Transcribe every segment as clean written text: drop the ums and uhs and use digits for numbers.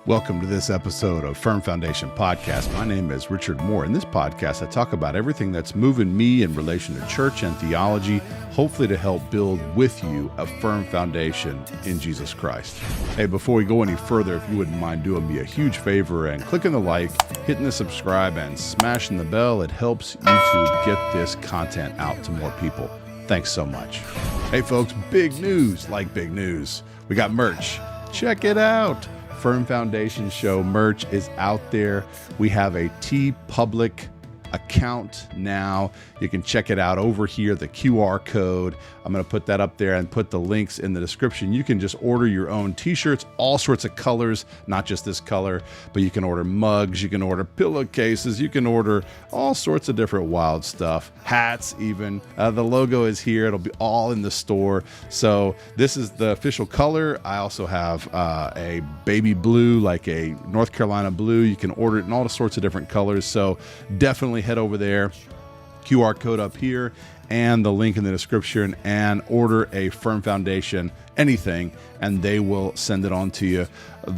Welcome to this episode of Firm Foundation Podcast. My name is Richard Moore. In this podcast, I talk about everything that's moving me in relation to church and theology, hopefully to help build with you a firm foundation in Jesus Christ. Hey, before we go any further, if you wouldn't mind doing me a huge favor and clicking the like, hitting the subscribe, and smashing the bell, it helps YouTube get this content out to more people. Thanks so much. Hey, folks, big news, like big news. We got merch. Check it out. Firm Foundation Show merch is out there. We have a TeePublic account now. You can check it out over here, the QR code. I'm going to put that up there and put the links in the description. You can just order your own t-shirts, all sorts of colors, not just this color, but you can order mugs, you can order pillowcases, you can order all sorts of different wild stuff, hats even. The logo is here. It'll be all in the store. So this is the official color. I also have a baby blue, like a North Carolina blue. You can order it in all sorts of different colors. So definitely head over there. QR code up here and the link in the description, and order a Firm Foundation anything, and they will send it on to you.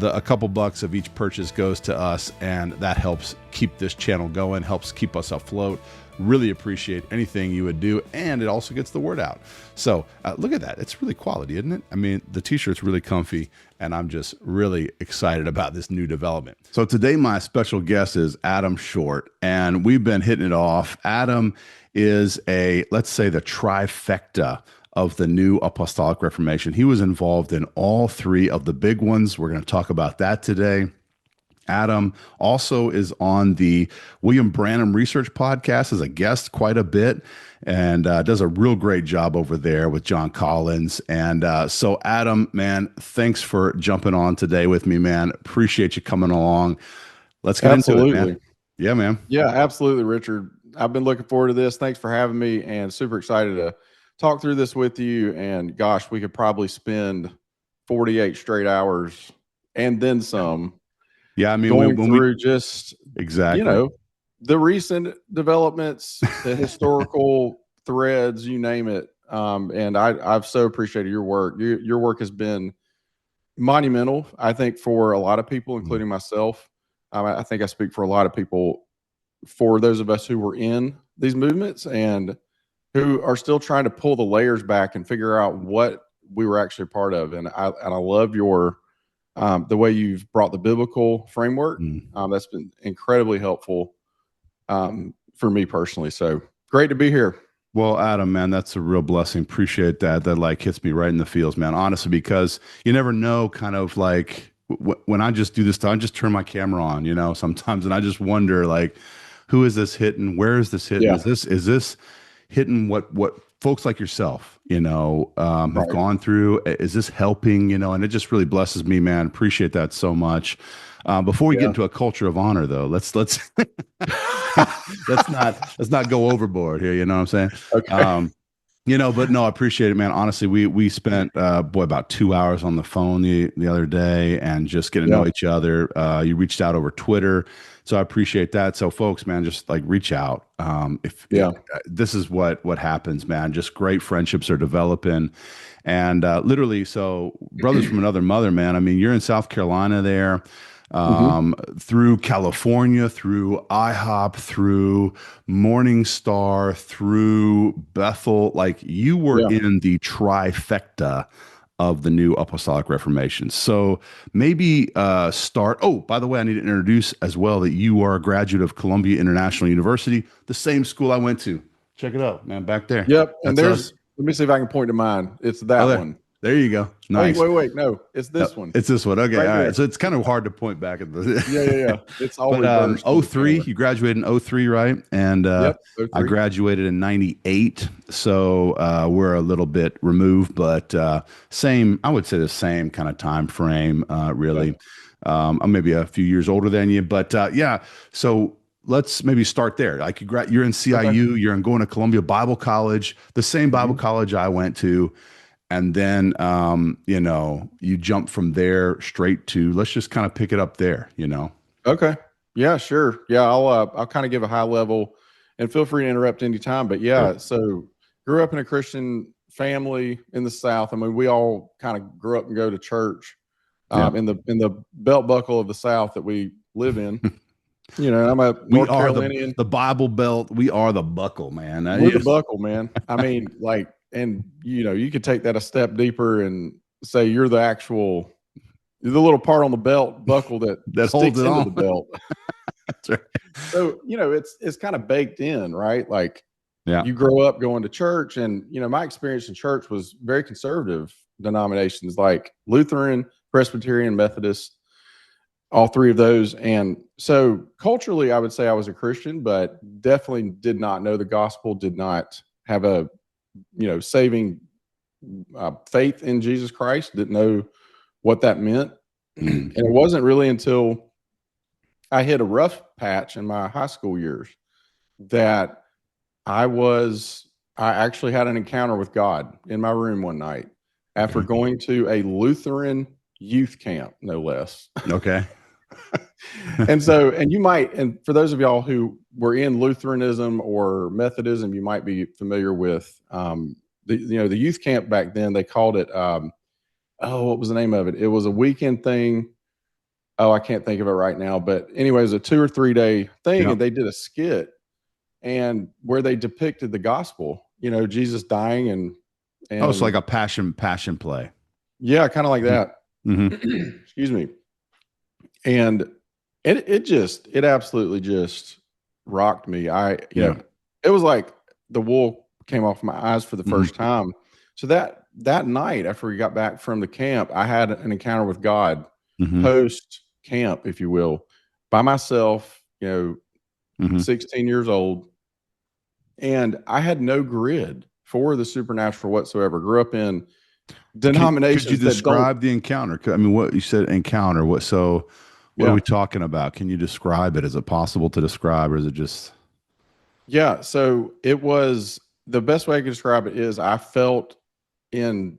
A couple bucks of each purchase goes to us, and that helps keep this channel going, helps keep us afloat. Really appreciate anything you would do, and it also gets the word out. So look at that. It's really quality, isn't it? I mean, the t-shirt's really comfy, and I'm just really excited about this new development. So today my special guest is Adam Short, and we've been hitting it off. Adam is let's say the trifecta of the new Apostolic Reformation. He was involved in all three of the big ones. We're going to talk about that today. Adam also is on the William Branham Research Podcast as a guest quite a bit, and does a real great job over there with John Collins. And so Adam, man, thanks for jumping on today with me, man. Appreciate you coming along. Let's get into it, man. Yeah, man. Yeah, absolutely, Richard. I've been looking forward to this. Thanks for having me, and super excited to talk through this with you. And gosh, we could probably spend 48 straight hours and then some. Yeah, I mean, going through just exactly, the recent developments, the historical threads, you name it. And I've so appreciated your work. Your work has been monumental, I think, for a lot of people, including myself. I think I speak for a lot of people, for those of us who were in these movements and who are still trying to pull the layers back and figure out what we were actually part of. And I love your the way you've brought the biblical framework. That's been incredibly helpful for me personally. So great to be here. Well, Adam, man, that's a real blessing. Appreciate that. That like hits me right in the feels, man. Honestly, because you never know, kind of like when I just do this, I just turn my camera on, sometimes, and I just wonder, like, who is this hitting? Where is this hitting? Yeah. Is this hitting what folks like yourself, have gone through? Is this helping? And it just really blesses me, man. Appreciate that so much. Before we get into a culture of honor, though, let's let's not go overboard here. You know what I'm saying? Okay. But no, I appreciate it, man. Honestly, we spent about 2 hours on the phone the other day and just getting to know each other. You reached out over Twitter, so I appreciate that. So folks, man, just like reach out. If this is what happens, man. Just great friendships are developing, and literally, so brothers from another mother, man. I mean, you're in South Carolina there. Through California, through IHOP, through Morningstar, through Bethel, like you were in the trifecta of the new Apostolic Reformation. So maybe start. Oh, by the way, I need to introduce as well that you are a graduate of Columbia International University, the same school I went to. Check it out, man, back there. Yep. And let me see if I can point to mine. It's that one. There you go. Nice. Wait. No, it's this one. It's this one. Okay. Right, all right. So it's kind of hard to point back at the. Yeah. It's all but 03, you graduated in 03, right? And 03. I graduated in 98. So we're a little bit removed, but I would say the same kind of time frame, really. I'm maybe a few years older than you, but so let's maybe start there. Like you're in CIU, you're going to Columbia Bible College, the same Bible college I went to. And then, you jump from there straight to, let's just kind of pick it up there, Okay. Yeah, sure. Yeah. I'll kind of give a high level, and feel free to interrupt anytime, but so grew up in a Christian family in the South. I mean, we all kind of grew up and go to church in the belt buckle of the South that we live in. You know, I'm a North Carolinian. The Bible Belt. We are the buckle, man. We're the buckle, man. I mean, like, and you know, you could take that a step deeper and say you're the little part on the belt buckle that holds it into on the belt. That's right. So, you know, it's kind of baked in, right? Like, yeah, you grow up going to church, and you know, my experience in church was very conservative denominations like Lutheran, Presbyterian, Methodist, all three of those. And so culturally, I would say I was a Christian, but definitely did not know the gospel, did not have a, you know, saving faith in Jesus Christ, didn't know what that meant. And it wasn't really until I hit a rough patch in my high school years that I actually had an encounter with God in my room one night after going to a Lutheran youth camp, no less. Okay. And for those of y'all who were in Lutheranism or Methodism, you might be familiar with the youth camp back then. They called it what was the name of it? It was a weekend thing. Oh, I can't think of it right now. But anyway, it was a 2 or 3 day thing, and they did a skit and where they depicted the gospel, you know, Jesus dying and it's like a passion play. Yeah, kind of like that. Mm-hmm. Excuse me. And it absolutely just rocked me. You know, it was like the wool came off my eyes for the first time. So that night after we got back from the camp, I had an encounter with God post camp, if you will, by myself, you know, 16 years old. And I had no grid for the supernatural whatsoever. Grew up in denominations. Could you describe the encounter? I mean, what you said, encounter. What are we talking about? Can you describe it? Is it possible to describe, or is it just? Yeah. So it was, the best way I could describe it is I felt in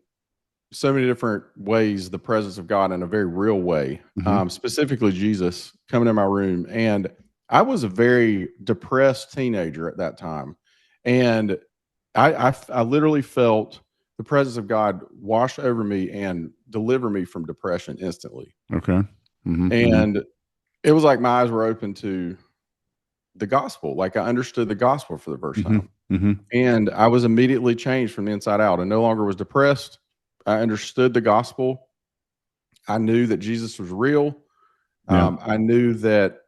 so many different ways the presence of God in a very real way, specifically Jesus coming in my room. And I was a very depressed teenager at that time. And I literally felt the presence of God wash over me and deliver me from depression instantly. Okay. And it was like my eyes were open to the gospel. Like I understood the gospel for the first time. And I was immediately changed from the inside out. I no longer was depressed. I understood the gospel. I knew that Jesus was real. I knew that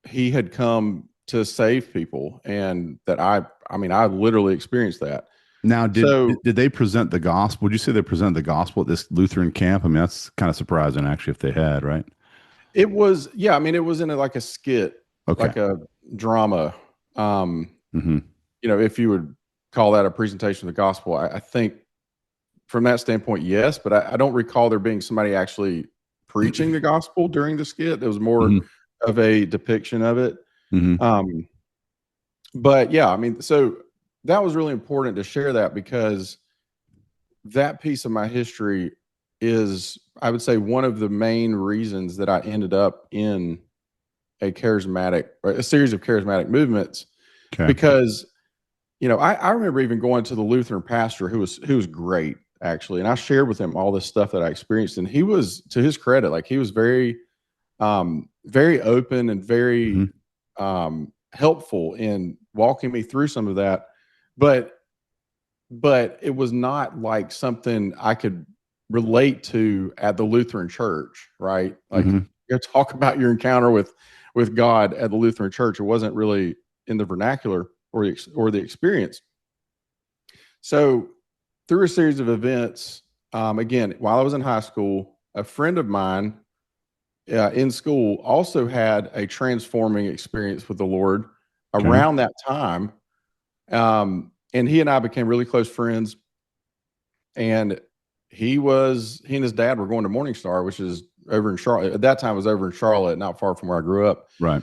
he had come to save people, and that I literally experienced that. Now, did they present the gospel? Would you say they presented the gospel at this Lutheran camp? I mean, that's kind of surprising, actually, if they had, right? It was, yeah. I mean, it was in like a skit, like a drama. You know, if you would call that a presentation of the gospel, I think from that standpoint, yes. But I don't recall there being somebody actually preaching the gospel during the skit. It was more of a depiction of it. But yeah, I mean, so that was really important to share that, because that piece of my history is, I would say, one of the main reasons that I ended up in a series of charismatic movements. Because, you know, I remember even going to the Lutheran pastor who was great, actually. And I shared with him all this stuff that I experienced. And he was, to his credit, like he was very, very open and very helpful in walking me through some of that. But it was not like something I could relate to at the Lutheran church, right? Like you talk about your encounter with God at the Lutheran church. It wasn't really in the vernacular or the experience. So through a series of events, again, while I was in high school, a friend of mine in school also had a transforming experience with the Lord around that time. And he and I became really close friends. And he and his dad were going to Morningstar, which is over in Charlotte. At that time, it was over in Charlotte, not far from where I grew up. Right.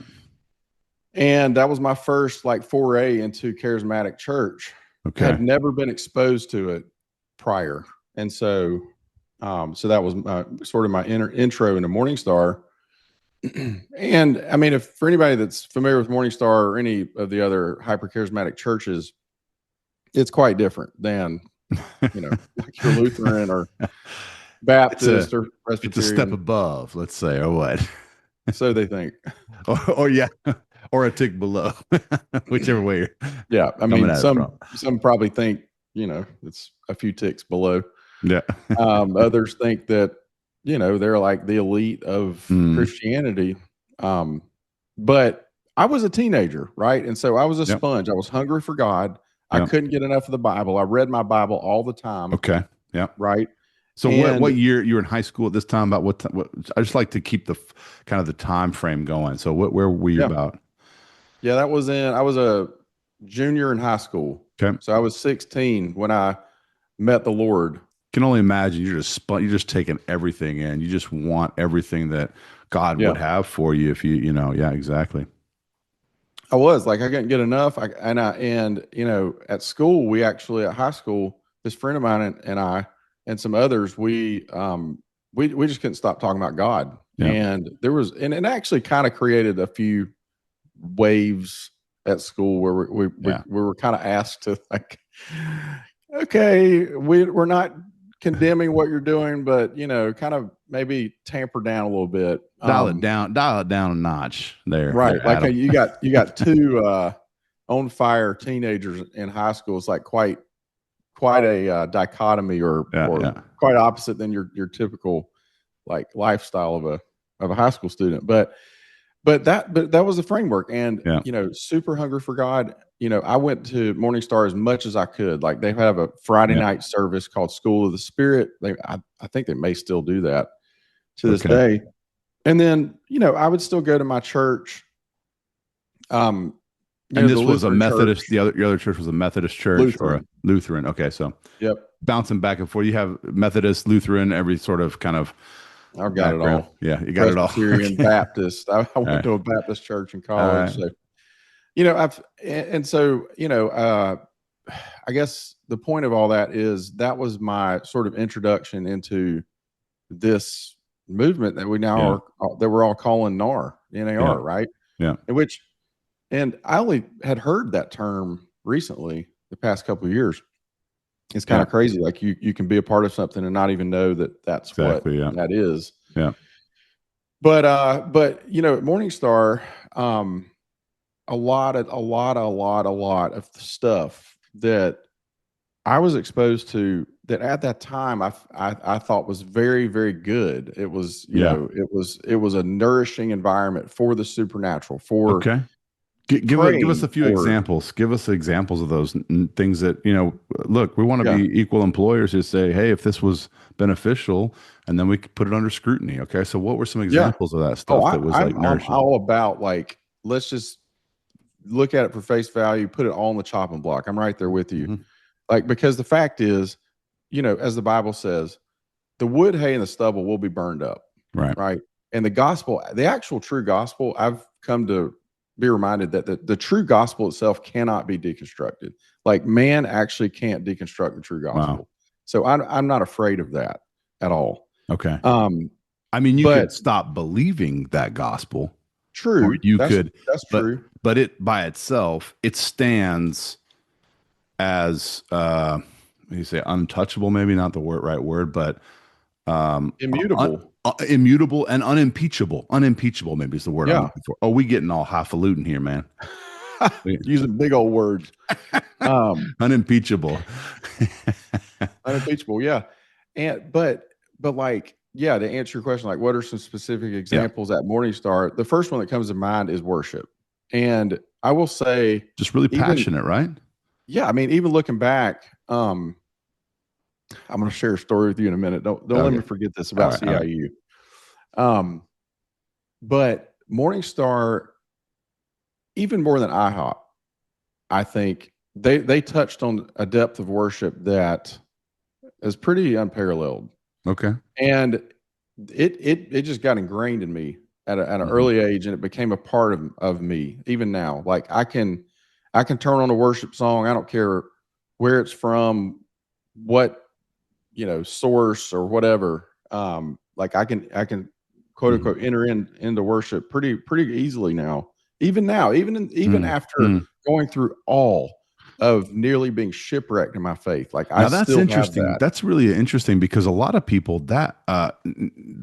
And that was my first like foray into charismatic church. Okay. I had never been exposed to it prior. And so that was sort of my intro into Morningstar. And I mean, for anybody that's familiar with Morningstar or any of the other hyper charismatic churches, it's quite different than, you know, like your Lutheran or, Baptist or It's a step Presbyterian. above, let's say, or what? So they think. or yeah, or a tick below, whichever way you're Yeah, I coming mean, at it from. some probably think, it's a few ticks below. Yeah. Others think that, they're like the elite of Mm. Christianity. But I was a teenager, right? And so I was a Yep. sponge. I was hungry for God. I Yep. couldn't get enough of the Bible. I read my Bible all the time. Okay. Yeah. Right. So And what year you were in high school at this time? About what I just like to keep the kind of the time frame going. So where were you yeah, about? yeah, I was a junior in high school. Okay. So I was 16 when I met the Lord. Can only imagine you're just taking everything in. You just want everything that God Yeah. would have for you if yeah, exactly. I was like, I couldn't get enough. At school, we actually, at high school, this friend of mine and I and some others, we just couldn't stop talking about God. Yeah. And it actually kind of created a few waves at school where we were kind of asked to, like, okay, we're not condemning what you're doing, but kind of maybe tamper down a little bit. Dial it down a notch there. Right. There, Like Adam. you got two on fire teenagers in high school. It's like quite a dichotomy or quite opposite than your typical like lifestyle of a high school student. But that was the framework. And super hungry for God. I went to Morningstar as much as I could. Like they have a Friday night service called School of the Spirit. I think they may still do that to this day. And then, I would still go to my church. And this was a Methodist. Your other church was a Methodist church Lutheran. or a Lutheran. Okay, so yep, bouncing back and forth. You have Methodist, Lutheran, every sort of kind of. I've got background. It all. Yeah, you got it all. Presbyterian, Baptist. I went to a Baptist church in college. So, I guess the point of all that is that was my sort of introduction into this movement that we're all calling NAR, NAR, right? Yeah. And I only had heard that term recently, the past couple of years. It's kind of crazy. Like you can be a part of something and not even know that that's what that is. Yeah. But at Morningstar, a lot of stuff that I was exposed to that at that time I thought was very, very good. It was, it was a nourishing environment for the supernatural, for Give us a few examples. Give us examples of those things that, look, we want to be equal employers who say, hey, if this was beneficial, and then we could put it under scrutiny. Okay. So what were some examples of that stuff that was nourishing? I'm all about, like, let's just look at it for face value, put it all on the chopping block. I'm right there with you. Mm-hmm. Like, because the fact is, as the Bible says, the wood, hay, and the stubble will be burned up. Right. Right. And the gospel, the actual true gospel, I've come to be reminded that the true gospel itself cannot be deconstructed. Like, man actually can't deconstruct the true gospel. Wow. So I'm not afraid of that at all. Okay. I mean, you could stop believing that gospel. True. That's true. But it by itself, it stands as you say untouchable, maybe not the right word, but immutable. Immutable and unimpeachable. Unimpeachable maybe is the word I'm looking for. Oh, we getting all highfalutin here, man. Using big old words. Unimpeachable. Unimpeachable, yeah. But like, to answer your question, like, what are some specific examples at Morningstar? The first one that comes to mind is worship. And I will say, just really passionate, right? Yeah. I mean, even looking back, I'm going to share a story with you in a minute. Don't let me forget this about CIU. But Morningstar, even more than IHOP, I think they touched on a depth of worship that is pretty unparalleled. Okay. And it just got ingrained in me at an early age, and it became a part of me even now. Like, I can turn on a worship song. I don't care where it's from, what, source or whatever. Like, I can quote unquote enter into worship pretty easily now. Even after going through all of nearly being shipwrecked in my faith. Like I Now that's still have interesting. that. That's really interesting because a lot of people that,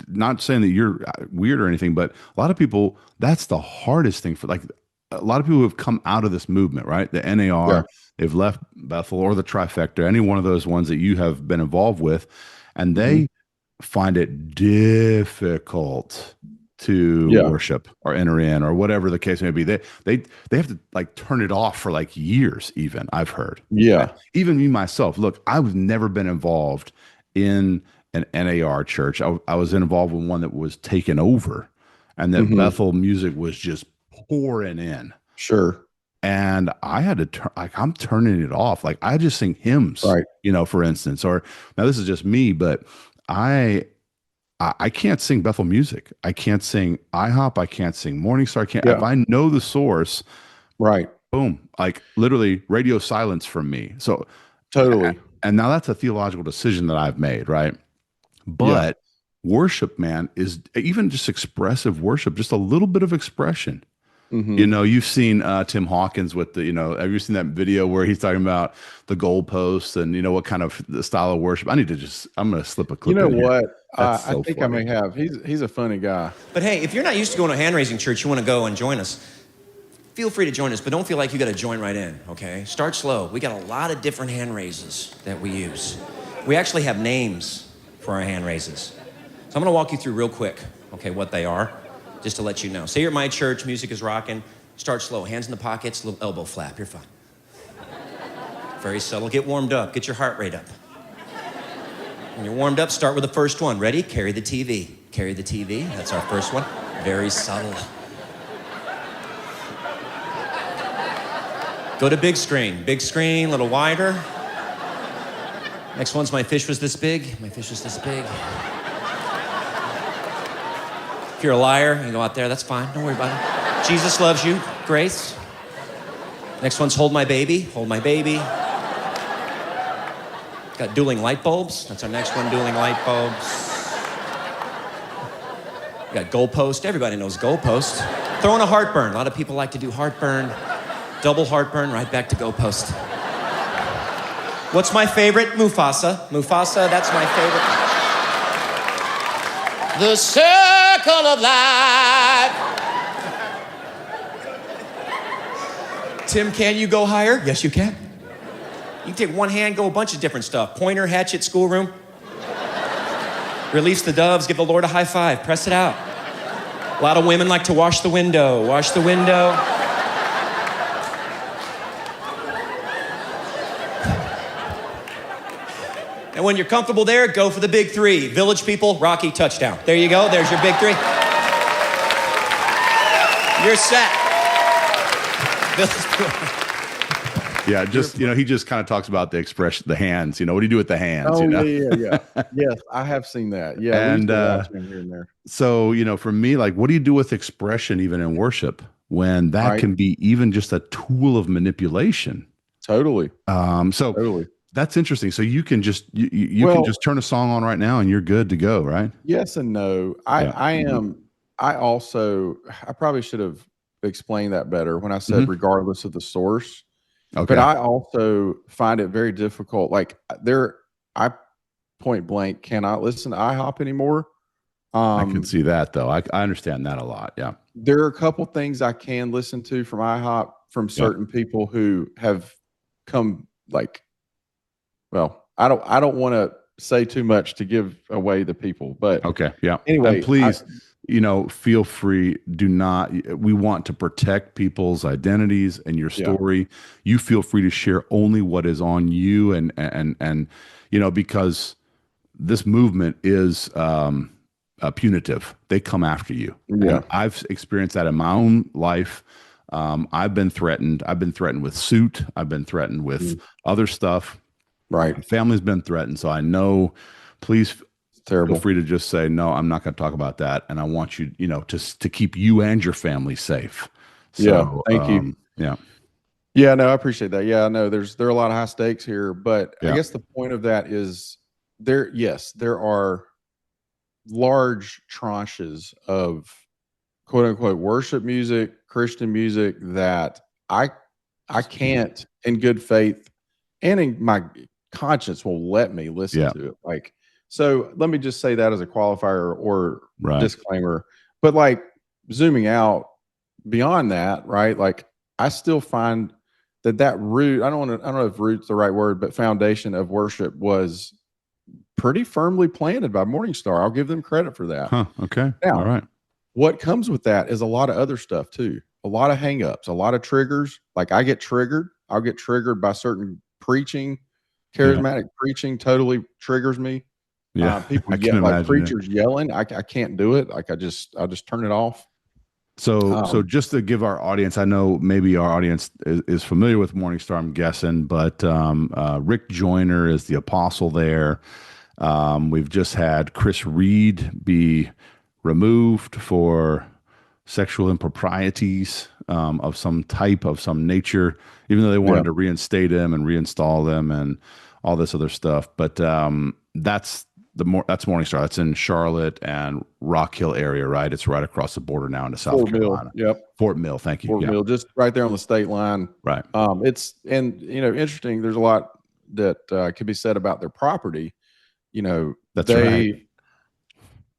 not saying that you're weird or anything, but a lot of people, that's the hardest thing for, like, a lot of people who have come out of this movement, right? The Yeah. NAR, they've left Bethel or the Trifecta, any one of those ones that you have been involved with, and Mhm. they find it difficult to Yeah. worship or enter in or whatever the case may be. They have to like turn it off for like years, even, I've heard. Yeah. Even me myself, look, I've never been involved in an NAR church. I was involved in one that was taken over, and that Mhm. Bethel music was just pouring in. Sure. And I had to turn, like, I'm turning it off. Like, I just sing hymns, Right. for instance. Or now this is just me, but I can't sing Bethel music. I can't sing IHOP. I can't sing Morningstar. I can't. If Yeah. I know the source, Right. boom, like literally radio silence from me. So, Totally. and now that's a theological decision that I've made, right? Yeah. But worship, man, is even just expressive worship, just a little bit of expression. Mhm. You've seen Tim Hawkins with the, have you seen that video where he's talking about the goalposts and, what kind of the style of worship? I'm going to slip a You clip know in here. what? That's I so think I funny. may have. He's a funny guy. But hey, if you're not used to going to a hand-raising church, you want to go and join us, feel free to join us, but don't feel like you got to join right in, okay? Start slow. We got a lot of different hand raises that we use. We actually have names for our hand raises. So I'm going to walk you through real quick, okay, what they are, just to let you know. Say you're at my church, music is rocking. Start slow, hands in the pockets, little elbow flap, you're fine. Very subtle. Get warmed up, get your heart rate up. When you're warmed up, start with the first one. Ready? Carry the TV. Carry the TV, that's our first one. Very subtle. Go to big screen, a little wider. Next one's my fish was this big. My fish was this big. If you're a liar, you can go out there, that's fine, don't worry about it. Jesus loves you, grace. Next one's hold my baby, hold my baby. Got dueling light bulbs, that's our next one, dueling light bulbs. We got goalpost, everybody knows goalpost. Throw in a heartburn, a lot of people like to do heartburn. Double heartburn, right back to goalpost. What's my favorite? Mufasa. Mufasa, that's my favorite. The circle of life. Tim, can you go higher? Yes, you can. You can take one hand, go a bunch of different stuff. Pointer, hatchet, schoolroom. Release the doves, give the Lord a high five, press it out. A lot of women like to wash the window. Wash the window. And when you're comfortable there, go for the big three. Village people, Rocky, touchdown. There you go, there's your big three. You're set. Yeah, just, he just kind of talks about the expression, the hands, what do you do with the hands? Oh, yeah. Yes, I have seen that. Yeah, And, we used to watch him here and there. So, for me, like, what do you do with expression even in worship when that Right. can be even just a tool of manipulation? Totally. Totally. That's interesting. So you can just you can just turn a song on right now and you're good to go, right? Yes and no. I probably should have explained that better when I said regardless of the source. Okay. But I also find it very difficult. Like I point blank cannot listen to IHOP anymore. I can see that though. I understand that a lot. Yeah. There are a couple things I can listen to from IHOP from certain people who have come like, well, I don't want to say too much to give away the people, but okay. Yeah. Anyway, and please, feel free. Do not, we want to protect people's identities and your story. Yeah. You feel free to share only what is on you and because this movement is punitive. They come after you. Yeah. And I've experienced that in my own life. I've been threatened. I've been threatened with suit. I've been threatened with other stuff. Right. My family's been threatened. So I know, please feel free to just say, no, I'm not going to talk about that. And I want you, to keep you and your family safe. So, thank you. Yeah. Yeah, no, I appreciate that. Yeah, I know there are a lot of high stakes here, but I guess the point of that is there are large tranches of quote unquote worship music, Christian music that I I can't, in good faith, and in my conscience, will let me listen to it. Like, so let me just say that as a qualifier or disclaimer. But like zooming out beyond that, right? Like, I still find that root. I don't know if root's the right word, but foundation of worship was pretty firmly planted by Morningstar. I'll give them credit for that. Okay. Now, all right. What comes with that is a lot of other stuff too. A lot of hangups, a lot of triggers. Like, I get triggered. I'll get triggered by certain preaching, charismatic preaching totally triggers me. Yeah. People like preachers yelling. I can't do it. Like, I'll just turn it off. So just to give our audience, I know maybe our audience is familiar with Morningstar, I'm guessing, but Rick Joyner is the apostle there. We've just had Chris Reed be removed for sexual improprieties of some type, of some nature, even though they wanted to reinstate him and reinstall them and all this other stuff. But that's Morningstar. That's in Charlotte and Rock Hill area, right? It's right across the border now into South Carolina. Fort Mill. Thank you. Fort Mill, just right there on the state line. Right. It's, and interesting. There's a lot that could be said about their property. That's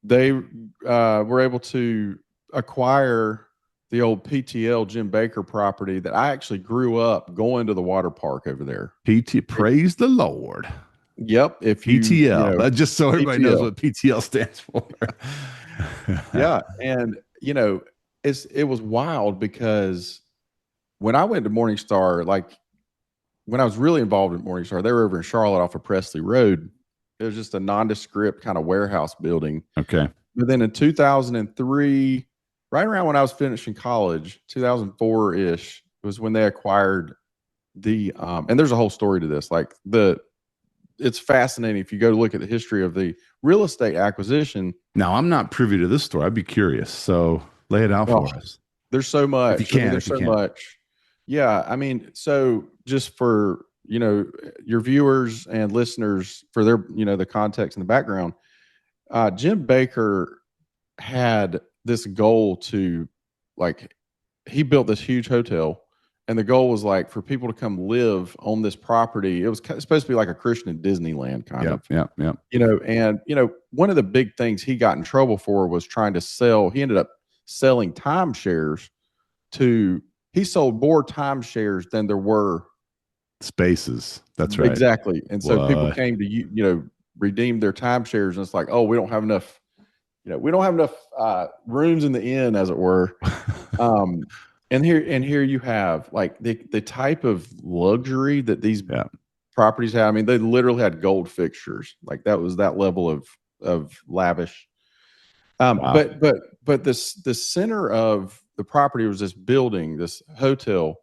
they were able to acquire the old PTL Jim Baker property that I actually grew up going to the water park over there. Praise the Lord. Yep. If PTL, just so everybody knows what PTL stands for. Yeah. And, it was wild because when I went to Morningstar, like when I was really involved in Morningstar, they were over in Charlotte off of Presley Road. It was just a nondescript kind of warehouse building. Okay. But then in 2003, right around when I was finishing college, 2004-ish, was when they acquired the, and there's a whole story to this. Like, it's fascinating if you go to look at the history of the real estate acquisition. Now, I'm not privy to this story. I'd be curious. So lay it out for us. There's so much. If you can, there's so much. Yeah. I mean, so just for, your viewers and listeners, for their, the context and the background, Jim Baker had this goal to, like, he built this huge hotel, and the goal was like for people to come live on this property. It was supposed to be like a Christian Disneyland kind of. Yeah. And one of the big things he got in trouble for was trying to sell. He ended up selling timeshares he sold more timeshares than there were spaces. That's right. Exactly. And so people came to redeem their timeshares, and it's like, oh, we don't have enough rooms in the inn, as it were. And here you have like the type of luxury that these properties have. I mean, they literally had gold fixtures. Like, that was that level of lavish. Wow. But the center of the property was this building, this hotel,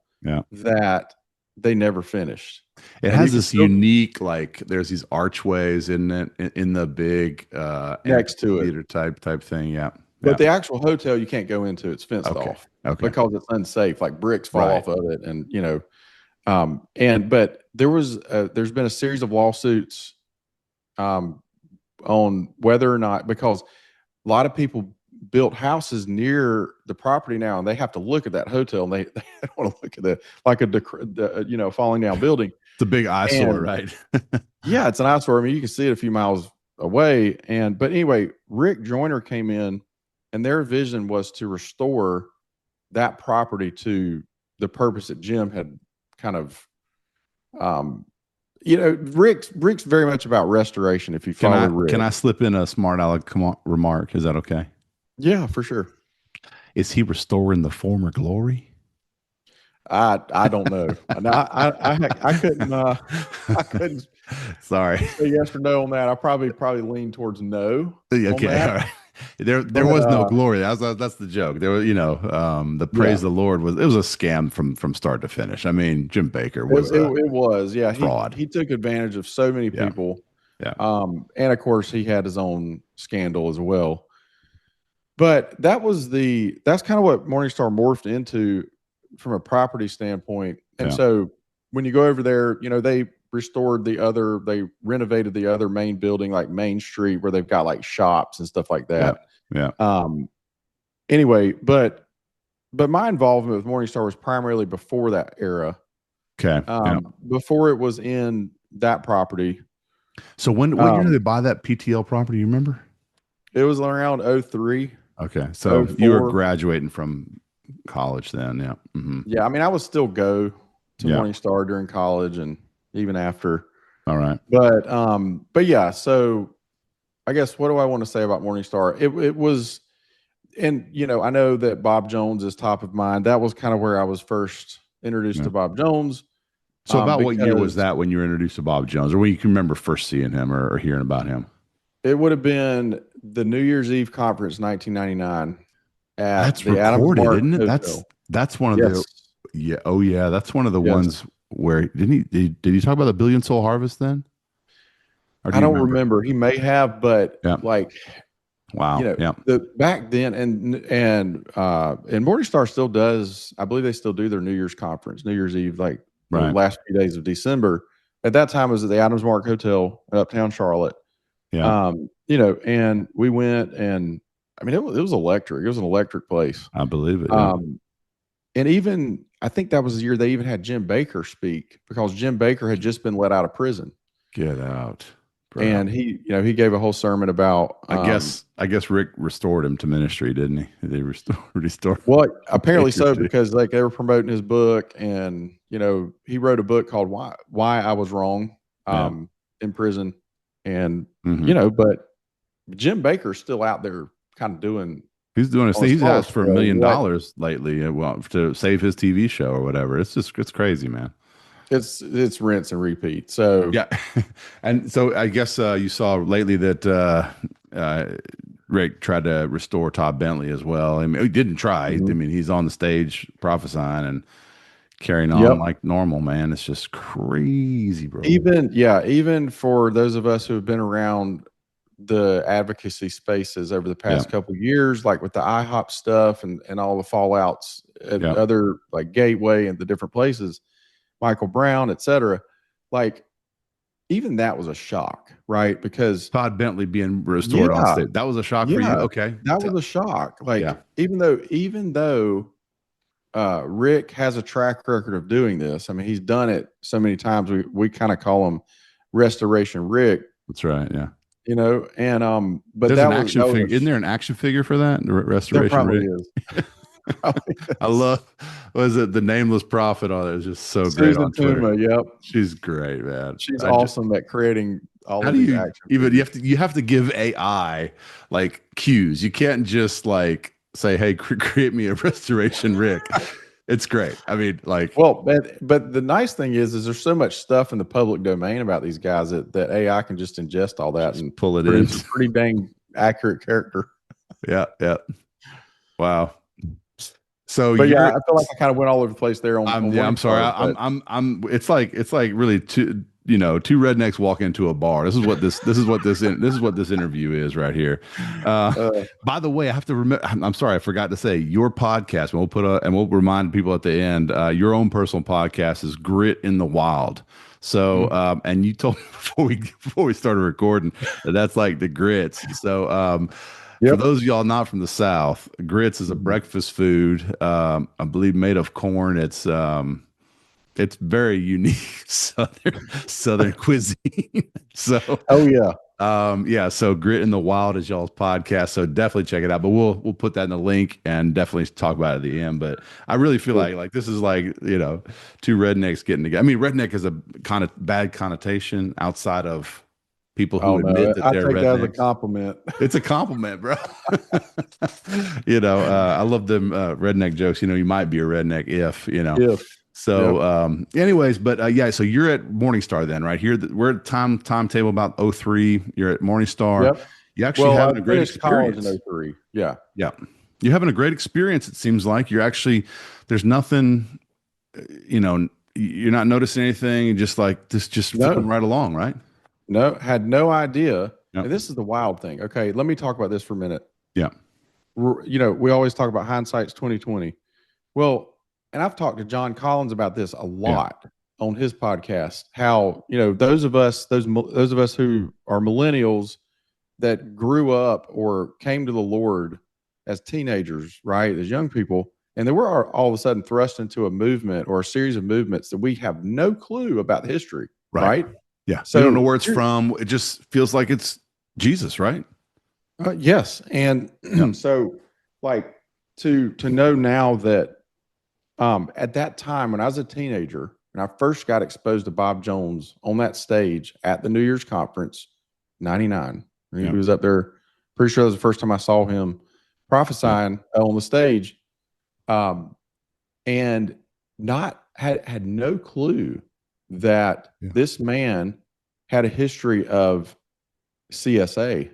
that they never finished. It has this unique, like, there's these archways in the big next to it theater type thing. Yeah. But the actual hotel you can't go into. It's fenced off because it's unsafe. Like, bricks fall off of it, and but there's been a series of lawsuits on whether or not, because a lot of people built houses near the property now, and they have to look at that hotel, and they don't want to look at a falling down building. It's a big eyesore, right? Yeah, it's an eyesore. I mean, you can see it a few miles away. But anyway, Rick Joyner came in, and their vision was to restore that property to the purpose that Jim had kind of, Rick's very much about restoration. If you follow Rick. Can I slip in a smart aleck remark? Is that okay? Yeah, for sure. Is he restoring the former glory? I don't know. I couldn't. Sorry. Say yes or no on that. I probably lean towards no. Okay. All right. There was no glory. That's the joke. There was, the praise of the Lord was a scam from start to finish. I mean, Jim Baker was it was fraud. He took advantage of so many people. Yeah. And of course he had his own scandal as well. But that's kind of what Morningstar morphed into from a property standpoint. And so when you go over there, they they renovated the other main building, like Main Street, where they've got like shops and stuff like that. Yeah. Anyway, but my involvement with Morningstar was primarily before that era. Okay. Yeah. Before it was in that property. So what year did they buy that PTL property? You remember? It was around 03. Okay. So 04. you were graduating from college then. Yeah. Mm-hmm. Yeah. I mean, I would still go to Yeah. Morningstar during college and even after. All right. But yeah, so I guess what do I want to say about Morningstar? It was, and I know that Bob Jones is top of mind. That was kind of where I was first introduced to Bob Jones. So about what year was that when you were introduced to Bob Jones, or when you can remember first seeing him or hearing about him? It would have been the New Year's Eve conference, 1999. That's recorded, isn't it? Hotel. That's one of the that's one of the ones where did he talk about the Billion Soul Harvest then? Or I don't remember. He may have, but wow, back then and Morningstar still does. I believe they still do their New Year's conference, New Year's Eve, the last few days of December. At that time, it was at the Adams Mark Hotel in Uptown Charlotte. Yeah, and we went, and I mean, it was electric. It was an electric place. I believe it. And even I think that was the year they even had Jim Baker speak, because Jim Baker had just been let out of prison. Get out. Bro. And he gave a whole sermon about. I guess Rick restored him to ministry, didn't he? Did he restore? Well, apparently so, because they were promoting his book, and he wrote a book called Why I Was Wrong in prison, and but Jim Baker's still out there, kind of doing. He's doing his thing. He's asked for $1 million lately to save his TV show or whatever. It's crazy, man. It's rinse and repeat. So yeah, and so I guess you saw lately that Rick tried to restore Todd Bentley as well. I mean, he didn't try. Mm-hmm. I mean, he's on the stage prophesying and carrying on like normal, man. It's just crazy, bro. Even for those of us who have been around the advocacy spaces over the past couple of years, like with the IHOP stuff and all the fallouts at other, like Gateway and the different places, Michael Brown, etc. Like, even that was a shock, right? Because Todd Bentley being restored on stage, that was a shock for you. Okay, that was a shock. Like, even though Rick has a track record of doing this, I mean, he's done it so many times. We kind of call him Restoration Rick. That's right. Yeah. And but there's an action figure. Isn't there an action figure for that? Restoration. There probably Rick? Is. I love. Was it the Nameless Prophet on it? It's just so great on Twitter. Tuma, she's great, man. She's awesome at creating all of these action figures. You have to give AI like cues. You can't just like say, "Hey, create me a Restoration Rick." It's great. I mean, like, but the nice thing is there's so much stuff in the public domain about these guys that AI can just ingest all that and pull it in. Pretty dang accurate character. Yeah. Wow. So, but I feel like I kind of went all over the place there. I'm sorry. I'm. It's like really two rednecks walk into a bar. This is what this interview is right here. By the way, I have to remember. I'm sorry, I forgot to say your podcast. And we'll remind people at the end. Your own personal podcast is Grit in the Wild. So, and you told me before we started recording that's like the grits. So, for those of y'all not from the South, grits is a breakfast food. I believe made of corn. It's very unique Southern cuisine. So, so Grit in the Wild is y'all's podcast. So definitely check it out. But we'll put that in the link and definitely talk about it at the end. But I really feel like this is like two rednecks getting together. I mean, redneck is a kind of bad connotation outside of people who admit that they're rednecks. I take that as a compliment. It's a compliment, bro. I love them redneck jokes. You might be a redneck if. So, anyways, but so you're at Morningstar then, right? Here, we're at timetable about 03. You're at Morningstar. Yep. You actually having a great experience. College in 03. Yeah. You're having a great experience. It seems like you're actually. There's nothing. You're not noticing anything. You're just like this, just flipping right along, right? No, had no idea. Yep. And this is the wild thing. Okay, let me talk about this for a minute. Yeah. We always talk about hindsight's 2020. Well, and I've talked to John Collins about this a lot on his podcast. How those of us who are millennials that grew up or came to the Lord as teenagers, right, as young people, And then we're all of a sudden thrust into a movement or a series of movements that we have no clue about the history, right? Yeah. So you don't know where it's from. It just feels like it's Jesus, right? Yes. And so like to know now that at that time when I was a teenager and I first got exposed to Bob Jones on that stage at the New Year's conference, 99, he was up there. Pretty sure that was the first time I saw him prophesying on the stage. And not had no clue that this man had a history of CSA,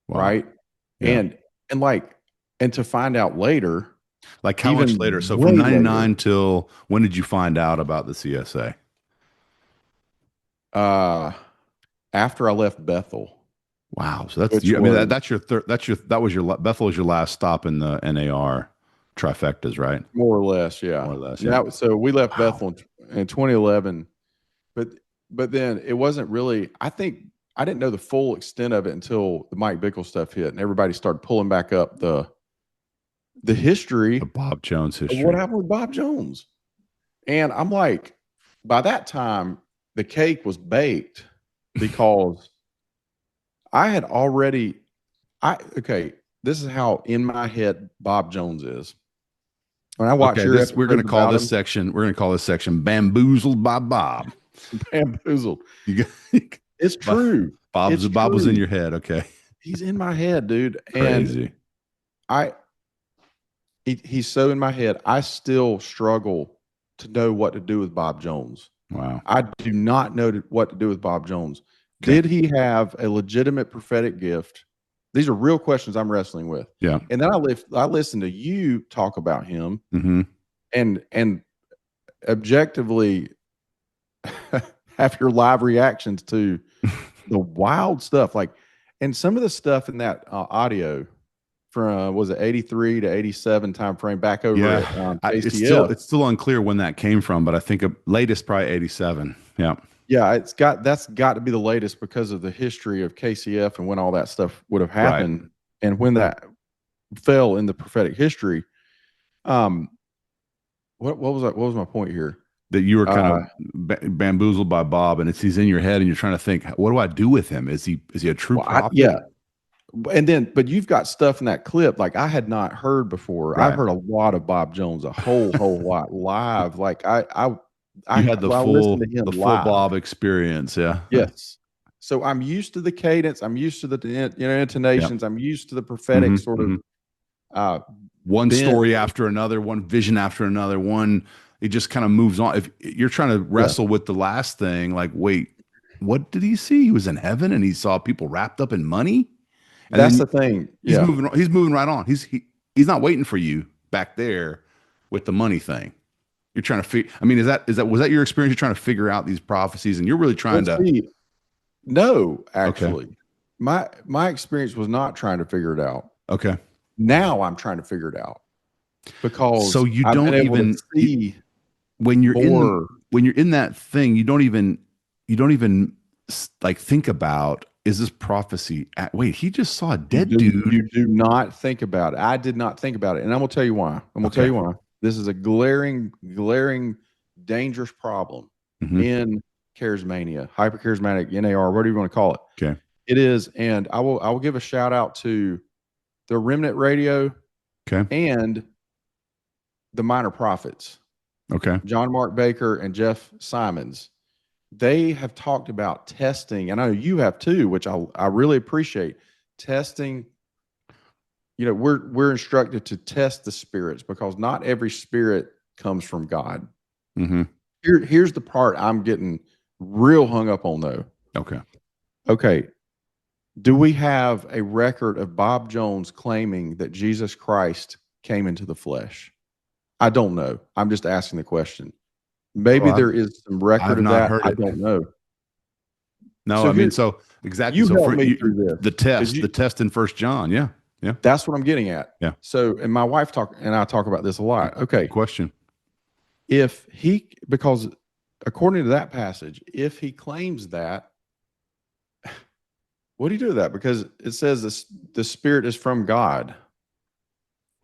right? And to find out later, like how much later? So from 99 till when did you find out about the CSA? After I left Bethel. Wow. So that's I mean that's your Bethel was your last stop in the NAR trifectas, right? More or less, yeah. More or less, yeah. So we left Bethel in 2011, but then it wasn't really. I think I didn't know the full extent of it until the Mike Bickle stuff hit, and everybody started pulling back up the history, The Bob Jones history. of what happened with Bob Jones. And I'm like, by that time, the cake was baked because I had already. This is how in my head Bob Jones is. When I watch we're going to call this section. We're going to call this section "Bamboozled by Bob." Bamboozled. It's true. Bob was in your head. Okay, he's in my head, dude. Crazy. And he's so in my head. I still struggle to know what to do with Bob Jones. Wow. I do not know what to do with Bob Jones. Okay. Did he have a legitimate prophetic gift? These are real questions I'm wrestling with. Yeah. And then I listened to you talk about him, and objectively have your live reactions to the wild stuff. Like, and some of the stuff in that audio from was it 83 to 87 time frame back over at KCF. It's still unclear when that came from, but I think latest probably 87. Yeah. Yeah, that's got to be the latest because of the history of KCF and when all that stuff would have happened, and when that fell in the prophetic history. What was my point here? That you were kind of bamboozled by Bob, and he's in your head, and you're trying to think, what do I do with him? Is he a true prophet? Yeah. And then, but you've got stuff in that clip like I had not heard before. Right. I've heard a lot of Bob Jones, a whole lot live. Like I had the full Bob experience. Yeah. Yes. So I'm used to the cadence. I'm used to the intonations. I'm used to the prophetic sort of one story after another, one vision after another. It just kind of moves on. If you're trying to wrestle with the last thing, like, wait, what did he see? He was in heaven and he saw people wrapped up in money. And that's the thing. He's moving right on. He's not waiting for you back there with the money thing. You're trying to figure. I mean, was that your experience? You're trying to figure out these prophecies, and you're really trying to. No, actually, my experience was not trying to figure it out. Okay. Now I'm trying to figure it out because so you don't even see when you're in that thing. You don't even like think about. Is this prophecy? Wait, he just saw a dead dude. You do not think about it. I did not think about it, and I'm gonna tell you why. Tell you why. This is a glaring, dangerous problem in charismania, hypercharismatic, NAR, whatever you want to call it. Okay, it is, and I will give a shout out to the Remnant Radio, and the Minor Prophets. Okay, John Mark Baker and Jeff Simons. They have talked about testing, and I know you have too, which I really appreciate. Testing, we're instructed to test the spirits because not every spirit comes from God. Here's the part I'm getting real hung up on, though. Okay. Do we have a record of Bob Jones claiming that Jesus Christ came into the flesh? I don't know. I'm just asking the question. Maybe there is some record of that. I don't know. No, so I mean, so exactly. You helped me through this. The test in 1 John. Yeah. Yeah. That's what I'm getting at. Yeah. So, and my wife and I talk about this a lot. Okay. Good question. Because according to that passage, if he claims that, what do you do with that? Because it says the spirit is from God.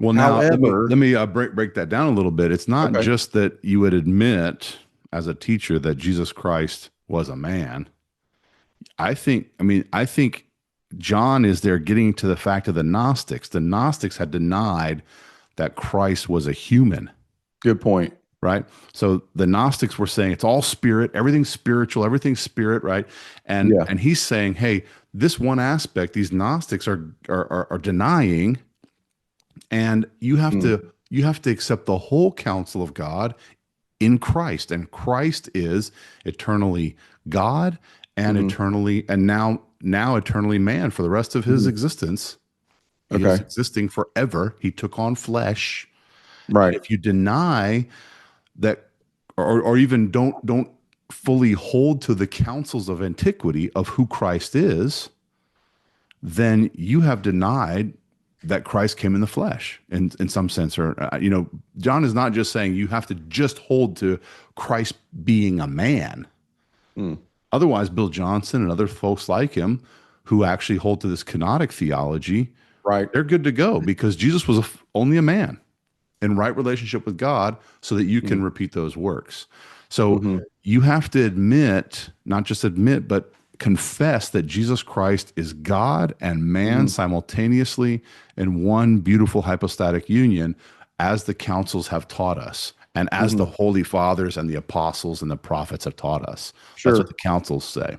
Well, now However, let me break that down a little bit. It's not okay. just that you would admit as a teacher that Jesus Christ was a man. I think John is there getting to the fact of the Gnostics. The Gnostics had denied that Christ was a human, Good point. right? So the Gnostics were saying it's all spirit, everything's spiritual, everything's spirit, right? Yeah. And he's saying, hey, this one aspect these Gnostics are denying, and you have to accept the whole counsel of God in Christ, and Christ is eternally God and eternally, and now eternally man for the rest of his existence. He is Okay. existing forever. He took on flesh. And Right. if you deny that, or even don't fully hold to the counsels of antiquity of who Christ is, then you have denied that Christ came in the flesh in some sense. Or John is not just saying you have to just hold to Christ being a man. Otherwise, Bill Johnson and other folks like him who actually hold to this kenotic theology, Right. they're good to go because Jesus was only a man in right relationship with God so that you can repeat those works. So you have to admit, not just admit, but confess that Jesus Christ is God and man simultaneously in one beautiful hypostatic union, as the councils have taught us, and as the holy fathers and the apostles and the prophets have taught us. That's what Sure. the councils say.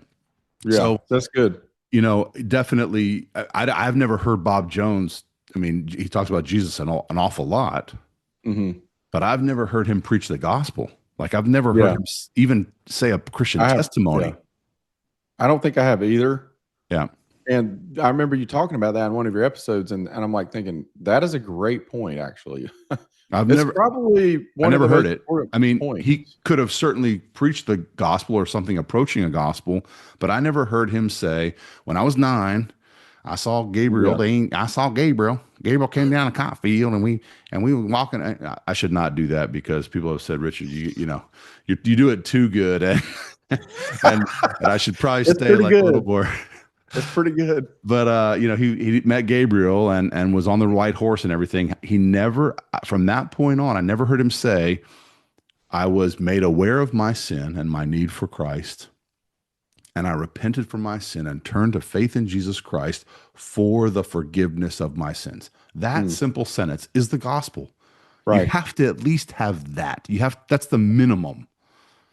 Yeah. So, That's good. definitely, I've never heard Bob Jones. I mean, he talks about Jesus an awful lot, but I've never heard him preach the gospel. Like, I've never heard Yeah. him even say a Christian I have. testimony. Yeah. I don't think I have either. Yeah. And I remember you talking about that in one of your episodes, and I'm like thinking that is a great point. Actually, I've it's never probably one I of the never heard most it. important I mean, points. he could have certainly preached the gospel or something approaching a gospel, but I never heard him say, when I was 9, I saw Gabriel. Yeah. I saw Gabriel. Gabriel came down a cotton field, and we were walking. I should not do that because people have said, Richard, you do it too good, and I should probably It's stay pretty like a little good. more. It's pretty good. But he met Gabriel and was on the white horse and everything. He never, from that point on, I never heard him say, I was made aware of my sin and my need for Christ, and I repented from my sin and turned to faith in Jesus Christ for the forgiveness of my sins. That simple sentence is the gospel. You Right. have to at least have that. That's the minimum.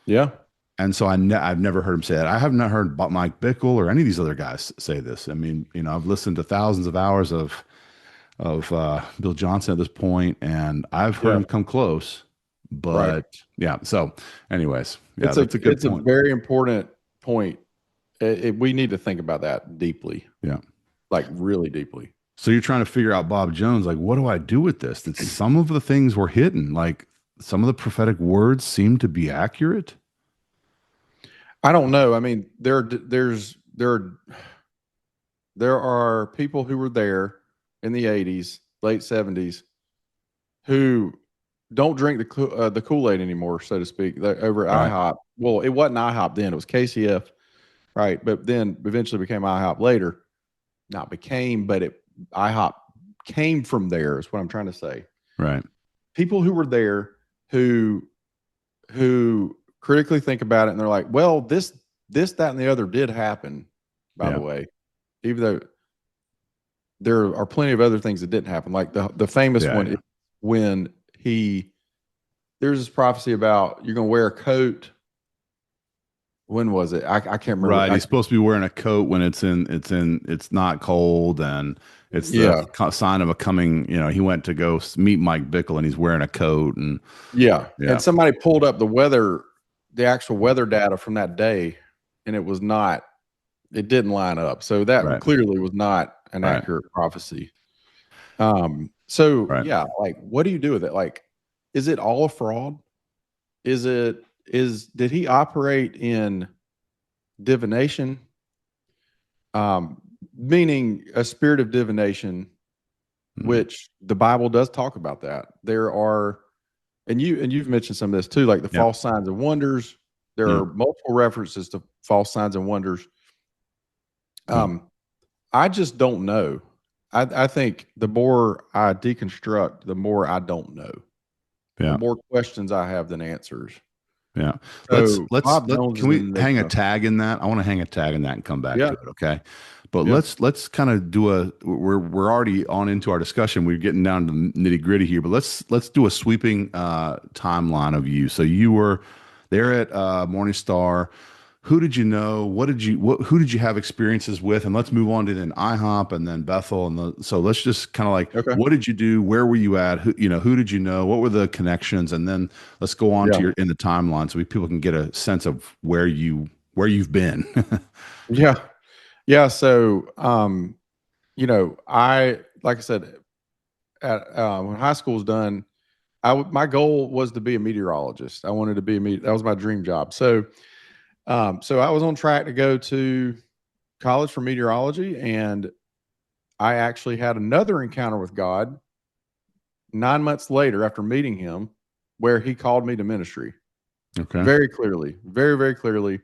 Yeah. And so I've never heard him say that. I have not heard Mike Bickle or any of these other guys say this. I mean, I've listened to thousands of hours of Bill Johnson at this point, and I've heard Yeah. him come close. Right. But yeah. So, anyways, yeah, It's that's a good it's point. a very important point. We need to think about that deeply. Yeah. Like really deeply. So you're trying to figure out Bob Jones, like, what do I do with this? That some of the things were hidden, like some of the prophetic words seem to be accurate. I don't know. I mean, there are people who were there in the 80s, late 70s, who don't drink the Kool-Aid anymore, so to speak. They're over at Right. IHOP. Well, it wasn't IHOP then; it was KCF, right? But then eventually became IHOP later. Not became, but IHOP came from there. Is what I'm trying to say. Right. People who were there who critically think about it, and they're like, well, this, that, and the other did happen, by the way, even though there are plenty of other things that didn't happen. Like the famous one is when there's this prophecy about you're going to wear a coat. When was it? I can't remember. Right. He's supposed to be wearing a coat when it's not cold, and it's the sign of a coming, he went to go meet Mike Bickle and he's wearing a coat, and and somebody pulled up the actual weather data from that day, and it didn't line up. So that clearly was not an accurate prophecy. Like, what do you do with it? Like, is it all a fraud? Did he operate in divination? Meaning a spirit of divination, which the Bible does talk about that. There are, and you've mentioned some of this too, like the false signs and wonders. There are multiple references to false signs and wonders. I just don't know. I think the more I deconstruct, the more I don't know. Yeah. The more questions I have than answers. Yeah. So Bob Jones Can has we been hang a making tag in that? I want to hang a tag in that and come back Yeah. to it. Okay. But Yeah. let's kind of do we're already on into our discussion. We're getting down to the nitty gritty here, but let's do a sweeping timeline of you. So you were there at Morningstar. Who did you know? Who did you have experiences with? And let's move on to then IHOP and then Bethel. So let's just kind of like, Okay. what did you do? Where were you at? Who did you know? What were the connections? And then let's go on to in the timeline so people can get a sense of where you've been. Yeah. Yeah. So, like I said, when high school was done, my goal was to be a meteorologist. I wanted to be that was my dream job. So I was on track to go to college for meteorology, and I actually had another encounter with God 9 months later after meeting him, where he called me to ministry. Okay. Very clearly, very, very clearly.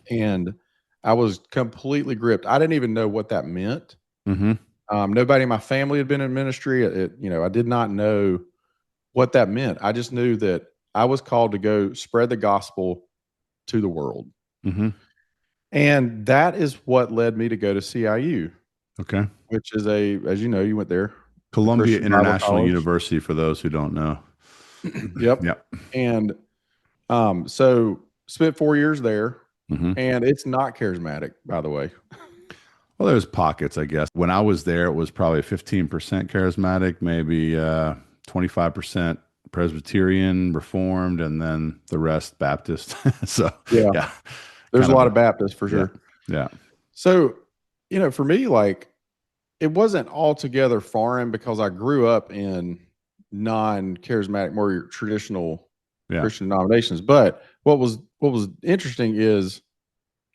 And I was completely gripped. I didn't even know what that meant. Mm-hmm. Nobody in my family had been in ministry. I did not know what that meant. I just knew that I was called to go spread the gospel to the world. Mm-hmm. And that is what led me to go to CIU. Okay. Which is as you know, you went there. Columbia Christian Bible International College. University, for those who don't know. Yep. Yep. And so spent 4 years there, Mm-hmm. and it's not charismatic, by the way. Well, there's pockets, I guess. When I was there, it was probably 15% charismatic, maybe 25% Presbyterian, Reformed, and then the rest Baptist. So yeah, there's a lot of Baptists for sure. Yeah. So, for me, like, it wasn't altogether foreign because I grew up in non-charismatic, more traditional Christian denominations. But what was interesting is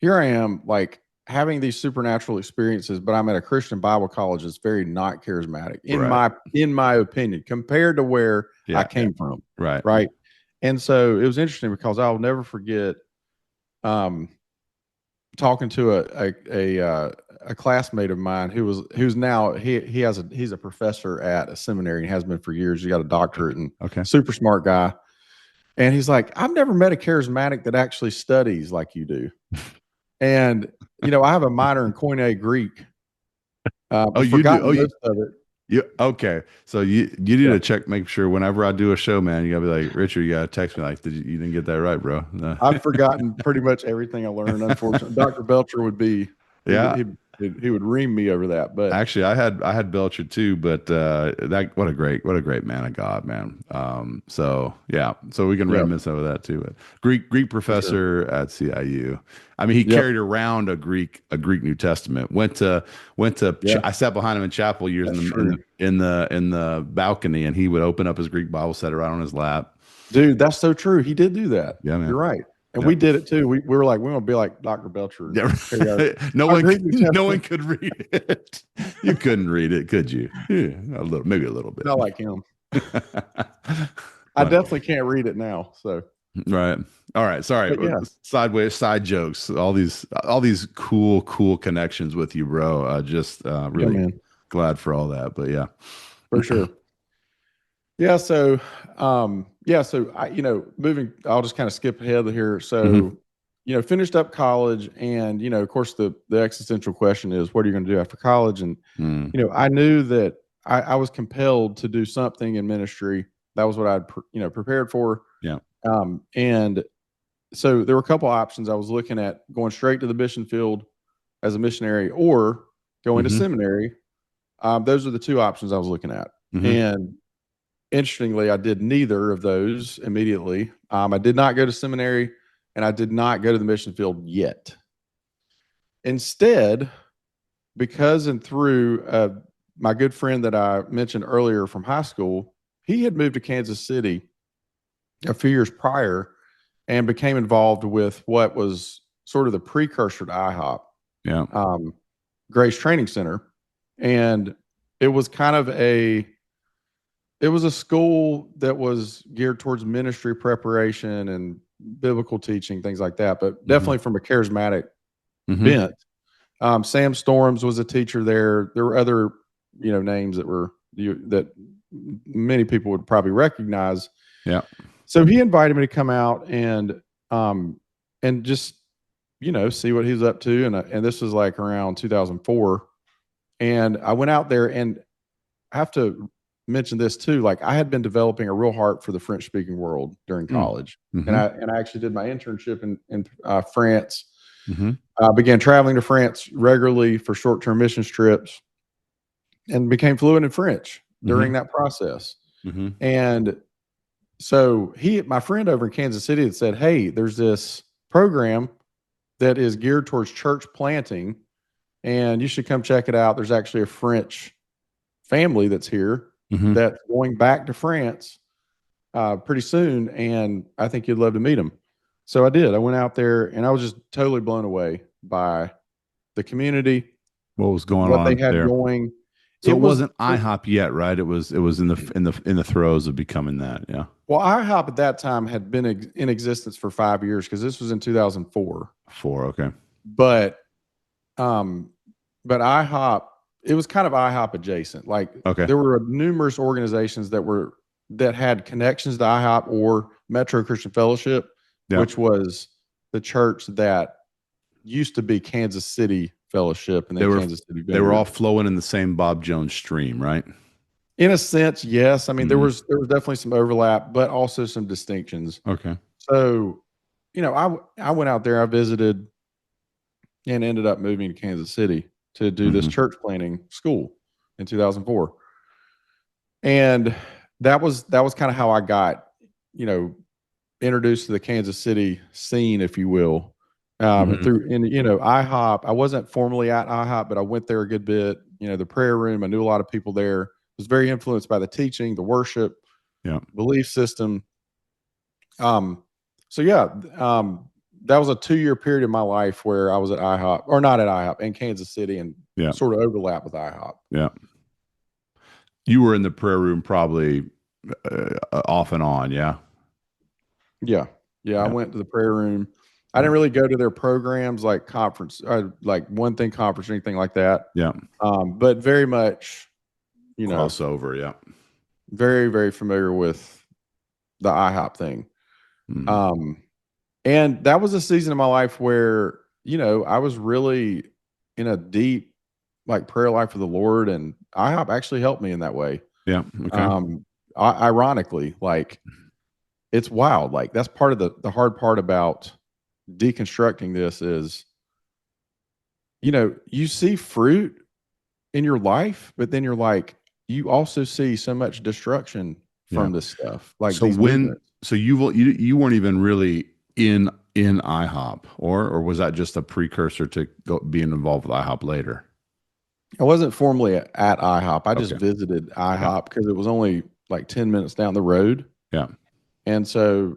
here I am, like, having these supernatural experiences, but I'm at a Christian Bible college that's very not charismatic in my opinion, compared to where I came from. Right. Right. And so it was interesting because I'll never forget talking to a classmate of mine who's now he's a professor at a seminary and has been for years. He got a doctorate and super smart guy. And he's like, I've never met a charismatic that actually studies like you do. And I have a minor in Koine Greek. You do? Most of it. Yeah. Okay. So you need to check, make sure whenever I do a show, man, you gotta be like, Richard, you gotta text me like, you didn't get that right, bro. No. I've forgotten pretty much everything I learned. Unfortunately, Dr. Belcher would be, he would ream me over that. But actually, I had Belcher too. But what a great man of God, man. So we can reminisce over that too. But Greek professor at CIU. I mean, he carried around a Greek New Testament. Went to. I sat behind him in chapel years in the balcony, and he would open up his Greek Bible, set it right on his lap. Dude, that's so true. He did do that. Yeah, man. You're right. And we did it too. We were like, we're gonna be like Dr. Belcher. No one could read it. You couldn't read it, could you? Yeah, maybe a little bit. Not like him. I definitely can't read it now. So right. All right. Sorry. Side jokes. All these cool connections with you, bro. Just really glad for all that. But yeah. For sure. Yeah. So so I, moving, I'll just kind of skip ahead here. So, finished up college, and, of course the existential question is, what are you going to do after college? And, I knew that I was compelled to do something in ministry. That was what I'd, prepared for. Yeah. And so there were a couple options. I was looking at going straight to the mission field as a missionary or going to seminary. Those are the two options I was looking at. And interestingly, I did neither of those immediately. I did not go to seminary, and I did not go to the mission field yet. Instead, because and through my good friend that I mentioned earlier from high school, he had moved to Kansas City a few years prior and became involved with what was sort of the precursor to IHOP, Grace Training Center. And it was kind of a school that was geared towards ministry preparation and biblical teaching, things like that, but definitely from a charismatic bent. Sam Storms was a teacher there. There were other, names that many people would probably recognize. Yeah. So he invited me to come out and just, see what he's up to. And this was like around 2004. And I went out there, and I have to mention this too. Like, I had been developing a real heart for the French speaking world during college. Mm-hmm. And I actually did my internship in France. Mm-hmm. I began traveling to France regularly for short-term mission trips and became fluent in French during that process. Mm-hmm. And so my friend over in Kansas City had said, hey, there's this program that is geared towards church planting, and you should come check it out. There's actually a French family that's here that's going back to France pretty soon, and I think you'd love to meet them. So I did. I went out there, and I was just totally blown away by the community. What was going what on they had there? Going. So it wasn't IHOP yet, right? It was in the throes of becoming that. Yeah. Well, IHOP at that time had been in existence for 5 years, because this was in 2004. Okay. But IHOP, it was kind of IHOP adjacent. Like, there were numerous organizations that had connections to IHOP or Metro Christian Fellowship, which was the church that used to be Kansas City Fellowship, and then Kansas City Vineyard. They were all flowing in the same Bob Jones stream, right? In a sense, yes. I mean, there was definitely some overlap, but also some distinctions. Okay. So, I went out there, I visited, and ended up moving to Kansas City to do this church planting school in 2004. And that was kind of how I got, introduced to the Kansas City scene, if you will. Through IHOP. I wasn't formally at IHOP, but I went there a good bit. The prayer room, I knew a lot of people there. Was very influenced by the teaching, the worship, belief system. That was a 2-year period in my life where I was at IHOP, or not at IHOP, in Kansas City, and sort of overlap with IHOP. Yeah. You were in the prayer room probably off and on, yeah? Yeah. I went to the prayer room. I didn't really go to their programs like conference, like One Thing Conference or anything like that. Yeah. But very much, crossover, yeah. Very, very familiar with the IHOP thing. And that was a season of my life where, I was really in a deep, prayer life with the Lord, and IHOP actually helped me in that way. Yeah. Okay. Ironically, it's wild. That's part of the hard part about deconstructing this is, you see fruit in your life, but then you also see so much destruction from this stuff. So you weren't even really in IHOP, or was that just a precursor to being involved with IHOP later? I wasn't formally at IHOP. I just visited IHOP because it was only 10 minutes down the road. Yeah. And so,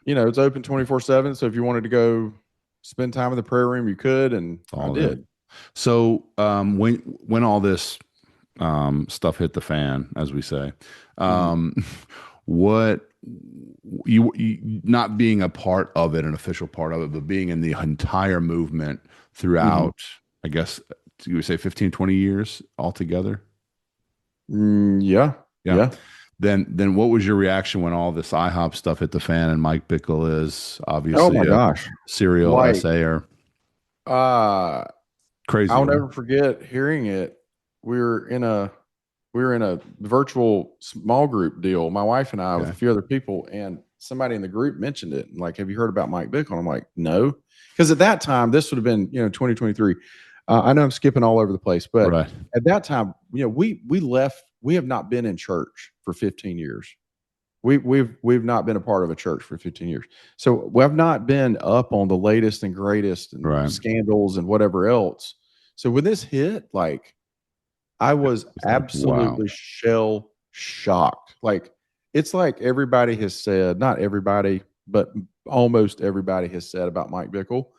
it's open 24/7. So if you wanted to go spend time in the prayer room, you could, and I did. So when all this stuff hit the fan, as we say, what you not being a part of it, an official part of it, but being in the entire movement throughout, I guess you would say 15, 20 years altogether? Yeah. Then what was your reaction when all this IHOP stuff hit the fan and Mike Bickle is obviously serial essayer? Crazy. I'll never forget hearing it. We were in a virtual small group deal, my wife and I, with a few other people, and somebody in the group mentioned it. And have you heard about Mike Bickle? And I'm like, no. Because at that time, this would have been, 2023. I know I'm skipping all over the place, but at that time, we left. We have not been in church for 15 years. We've not been a part of a church for 15 years. So we have not been up on the latest and greatest and scandals and whatever else. So when this hit, I was absolutely shell shocked. It's like everybody has said, not everybody, but almost everybody has said about Mike Bickle,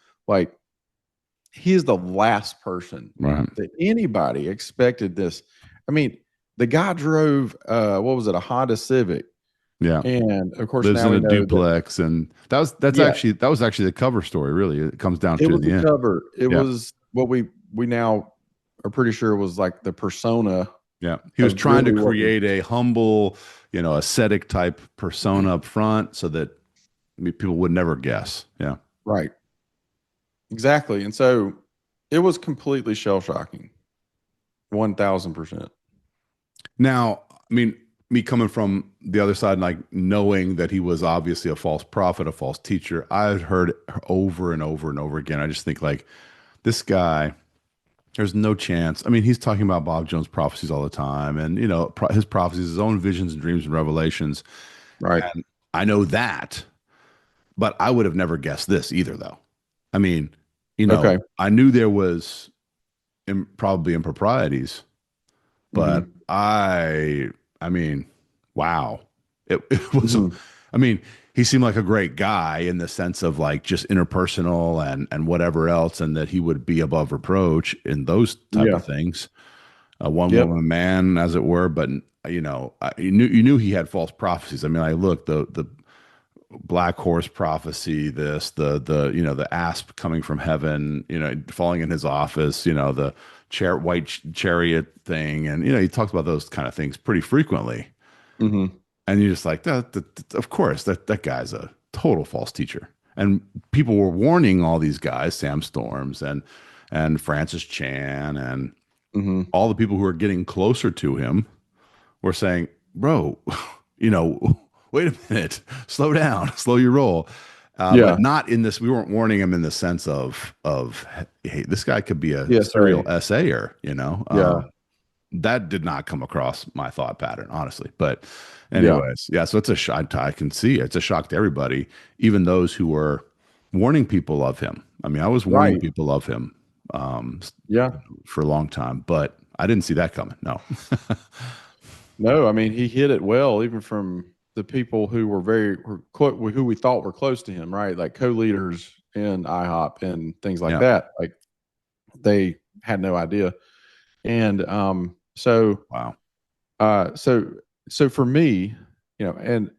he is the last person that anybody expected this. I mean, the guy drove, a Honda Civic. Yeah. And of course, lives now in a duplex. And that was actually the cover story. Really, it comes down to the the end. Cover. It was what we we now are pretty sure was like the persona. Yeah. He was trying to really create a humble, ascetic type persona up front so that people would never guess. Yeah. Right. Exactly. And so it was completely shell shocking. 1000%. Now, I mean, me coming from the other side, like knowing that he was obviously a false prophet, a false teacher, I've heard over and over and over again. I just think like this guy, there's no chance. I mean, he's talking about Bob Jones prophecies all the time, and his prophecies, his own visions and dreams and revelations. Right. And I know that, but I would have never guessed this either, though. I mean, Okay. I knew there was probably improprieties, but Mhm. I mean, wow. It was, Mhm. I mean, he seemed like a great guy in the sense of like just interpersonal and whatever else, and that he would be above reproach in those type Yeah. of things. One Yep. woman man, as it were, but you knew he had false prophecies. I mean, I look the black horse prophecy, the asp coming from heaven, falling in his office, the white chariot thing, and he talks about those kind of things pretty frequently. Mhm. And you're just like, of course, that guy's a total false teacher. And people were warning all these guys, Sam Storms and Francis Chan, and Mhm. all the people who are getting closer to him were saying, bro, wait a minute, slow down, slow your roll. Yeah. But not in this. We weren't warning him in the sense of hey, this guy could be a Yes, serial right. essayer. Yeah. That did not come across my thought pattern, honestly. But Yeah. anyways, yeah. So it's a shock. I can see it's a shock to everybody, even those who were warning people of him. I mean, I was warning Right. people of him Yeah. for a long time, but I didn't see that coming. No. No, I mean, he hit it well, even from the people who who we thought were close to him, right? Like co-leaders in IHOP and things like Yeah. that. Like they had no idea. And so Wow. so for me, and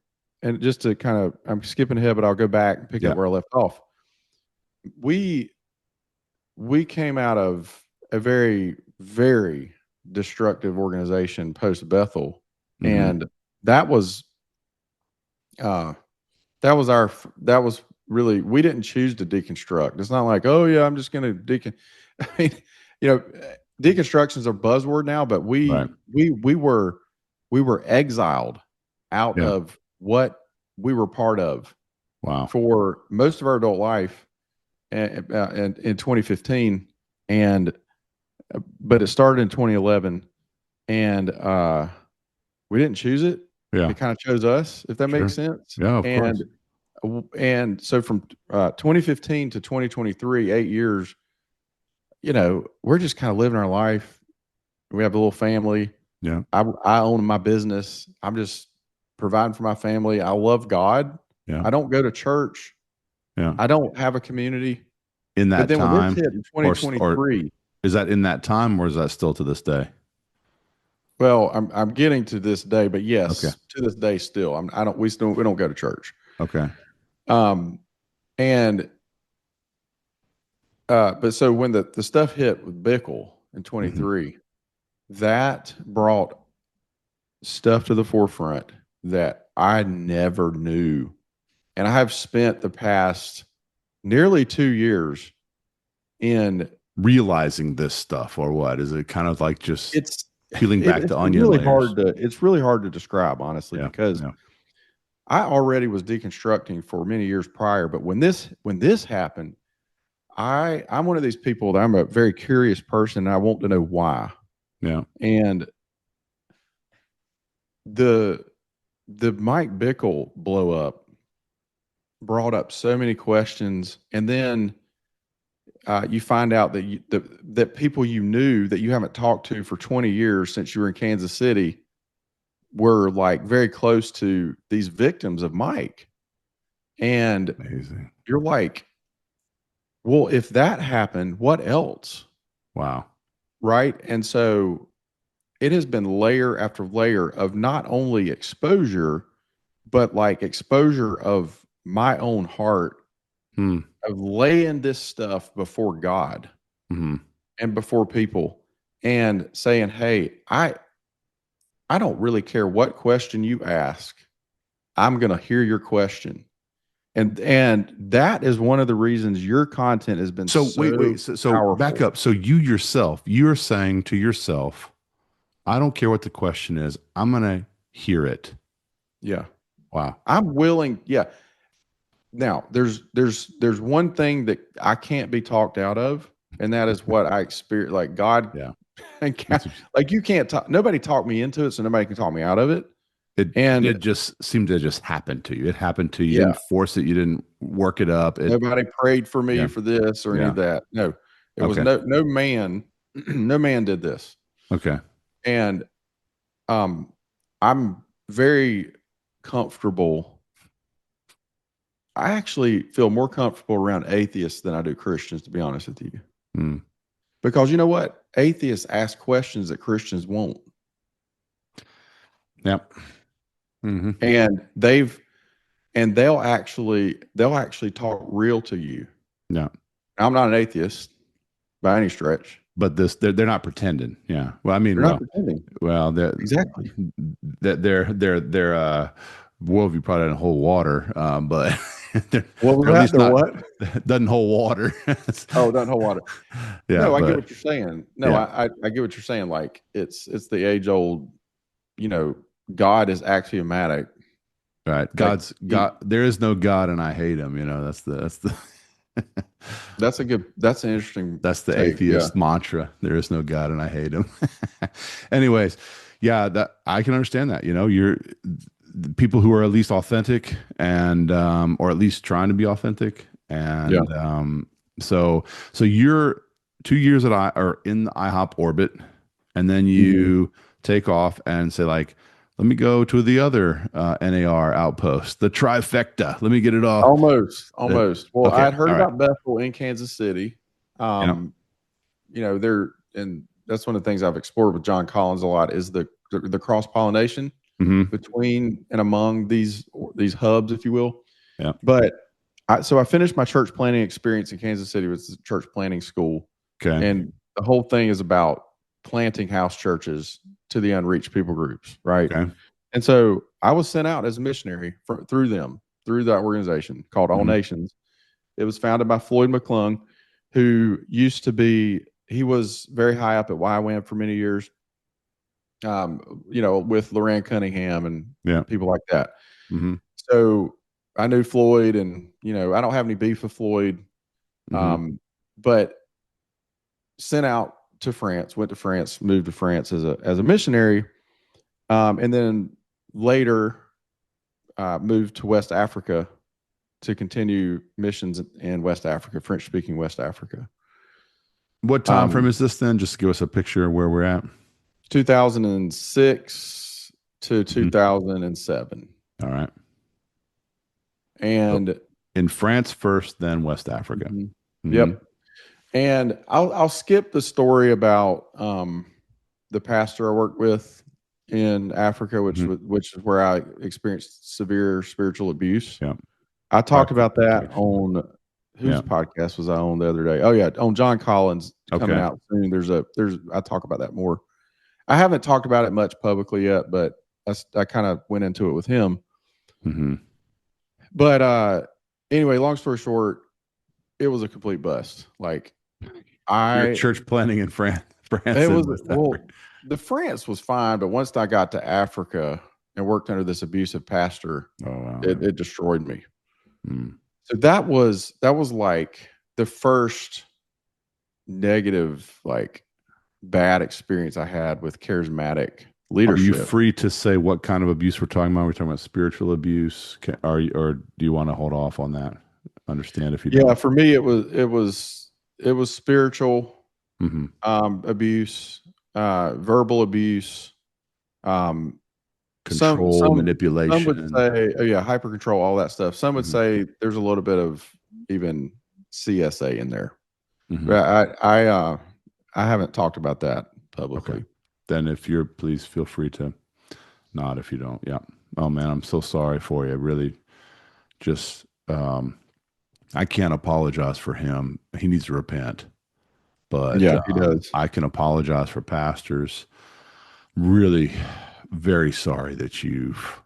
just to kind of, I'm skipping ahead, but I'll go back and pick Yeah. up where I left off. We came out of a very, very destructive organization, Post-Bethel, Mm-hmm. and that was uh, that was really, we didn't choose to deconstruct. It's not like, oh yeah, I'm just going to I mean, deconstruction is a buzzword now, but Right. we were exiled out Yeah. of what we were part of Wow. for most of our adult life, and in 2015, and but it started in 2011, and we didn't choose it. Yeah. It kind of chose us, if that Sure. makes sense. Yeah, of course. And so from 2015 to 2023, 8 years, we're just kind of living our life. We have a little family. Yeah. I own my business. I'm just providing for my family. I love God. Yeah. I don't go to church. Yeah. I don't have a community. In But that then when this time, hit in or 2023, is that in that time, or is that still to this day? well, I'm getting to this day, but yes, Okay. to this day still, we don't go to church. Okay. Um, and but so when the stuff hit with Bickle in 23, that brought stuff to the forefront that I never knew. And I have spent the past nearly 2 years in Realizing this stuff, or what? Is it kind of like just it's peeling back the onion really layers? it's really hard to describe, honestly, Yeah. because Yeah. I already was deconstructing for many years prior, but when this happened, I'm one of these people that I'm a very curious person, and I want to know why. Yeah. And the Mike Bickle blow up brought up so many questions, and then you find out that people you knew that you haven't talked to for 20 years since you were in Kansas City were like very close to these victims of Mike. And Amazing. you're like, well, if that happened, what else? Wow. Right. And so it has been layer after layer of not only exposure, but like exposure of my own heart, Hmm. of laying this stuff before God. Mm-hmm. and before people and saying, hey, I don't really care what question you ask. I'm going to hear your question. And that is one of the reasons your content has been So wait. So powerful. back up. So you're saying to yourself, I don't care what the question is. I'm going to hear it. Yeah. Wow. I'm willing. Yeah. Now there's one thing that I can't be talked out of, and that is what I experience. Like God, Yeah. and like you can't talk. Nobody talked me into it, so nobody can talk me out of it. It just seemed to just happen to you. It happened to you. You didn't force it. You didn't work it up. Nobody prayed for me for this or any of that. No, it was no man. No man did this. Okay. And I'm very comfortable. I actually feel more comfortable around atheists than I do Christians, to be honest with you. Because you know what? Atheists ask questions that Christians won't. Yep. Mm-hmm. And they'll actually talk real to you. Yeah. I'm not an atheist by any stretch. But they're not pretending. Yeah. Well, I mean, they're not pretending. Well, Exactly. Their worldview probably doesn't hold water, but what was that? They're what? Doesn't hold water. Doesn't hold water. Yeah. No, I get what you're saying. No, I get what you're saying. Like it's the age old, God is axiomatic. Right. God. There is no God, and I hate him. That's the. That's an interesting. That's the atheist mantra. There is no God, and I hate him. Anyways, that I can understand that. You're the people who are at least authentic and or at least trying to be authentic. And so you're 2 years are in the IHOP orbit, and then you take off and say like, let me go to the other NAR outpost, the Trifecta. Let me get it off. Almost. Well, I had heard about Bethel in Kansas City. And that's one of the things I've explored with John Collins a lot is the cross-pollination between and among these hubs, if you will. Yeah. But I finished my church planting experience in Kansas City with the church planting school. Okay. And the whole thing is about planting house churches to the unreached people groups, right? Okay. And so I was sent out as a missionary through that organization called All Nations. It was founded by Floyd McClung, who he was very high up at YWAM for many years, with Loran Cunningham and people like that. Mm-hmm. So I knew Floyd, and I don't have any beef with Floyd, but sent out to France, went to France, moved to France as a missionary, and then later moved to West Africa to continue missions in West Africa, French-speaking West Africa. What time frame is this then? Just give us a picture of where we're at. 2006 to 2007. All right. And in France first, then West Africa. Yep. And I'll skip the story about the pastor I worked with in Africa, which is where I experienced severe spiritual abuse. Yeah. I talked about that on whose podcast was I on the other day? Oh yeah, on John Collins coming out soon. I talk about that more. I haven't talked about it much publicly yet, but I kind of went into it with him. But anyway, long story short, it was a complete bust. Like Your church planting in France. It was the France was fine, but once I got to Africa and worked under this abusive pastor, it destroyed me. So that was like the first negative, like bad experience I had with charismatic leadership. Are you free to say what kind of abuse we're talking about? We're talking about spiritual abuse, or do you want to hold off on that? Understand if you don't. For me it was spiritual abuse, verbal abuse, control, manipulation. Some would say, hyper control, all that stuff. Some would say there's a little bit of even CSA in there. But I haven't talked about that publicly. Okay. Then if you're, please feel free to nod if you don't. Yeah. Oh man, I'm so sorry for you. Really, just I can't apologize for him. He needs to repent. but Yeah, he does. I can apologize for pastors. Really very sorry that you've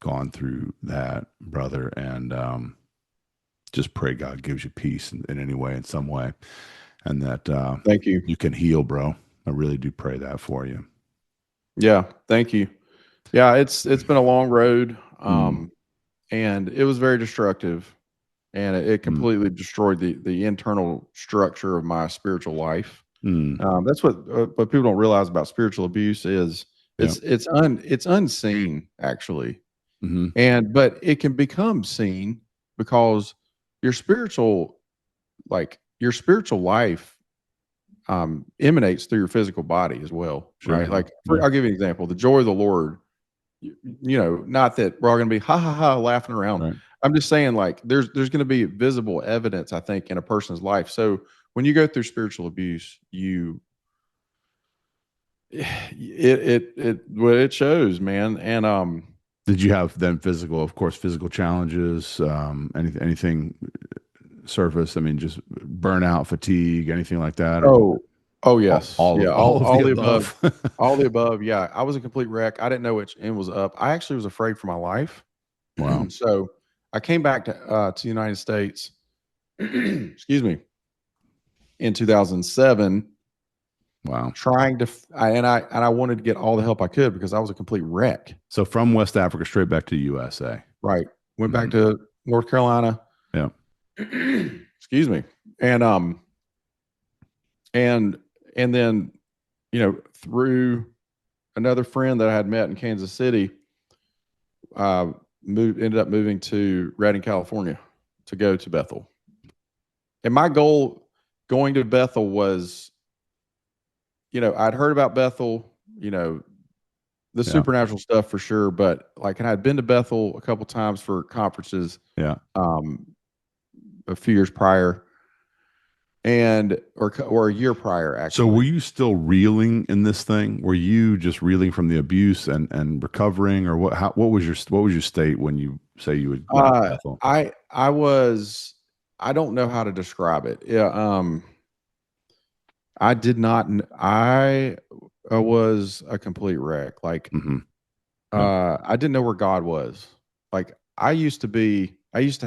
gone through that, brother. And just pray God gives you peace in any way, in some way, and that Thank you. you can heal, bro. I really do pray that for you. Yeah, thank you. Yeah, it's been a long road, and it was very destructive, and it completely destroyed the internal structure of my spiritual life. That's what people don't realize about spiritual abuse is it's unseen actually, but it can become seen because your spiritual life emanates through your physical body as well, right? Like I'll give you an example: the joy of the Lord. Not that we're all going to be ha ha ha laughing around. Right. I'm just saying, like, there's going to be visible evidence, I think, in a person's life. So when you go through spiritual abuse, it shows, man. And did you have then physical challenges? Anything surface? I mean, just burnout, fatigue, anything like that? Oh yes, all the above. All the above. Yeah, I was a complete wreck. I didn't know which end was up. I actually was afraid for my life. Wow. So I came back to the United States. Excuse me. In 2007. Wow. Trying to, I wanted to get all the help I could because I was a complete wreck. So from West Africa straight back to the USA. Right. Went back to North Carolina. Yeah. Excuse me. And then, through another friend that I had met in Kansas City, ended up moving to Redding, California to go to Bethel. And my goal going to Bethel was, I'd heard about Bethel, the supernatural stuff for sure, but and I'd been to Bethel a couple times for conferences. Yeah. A few years prior, or a year prior, actually. So were you still reeling in this thing? Were you just reeling from the abuse and recovering, or what was your state when you say you would go to Bethel? I don't know how to describe it. Yeah. I did not. I was a complete wreck. I didn't know where God was. I used to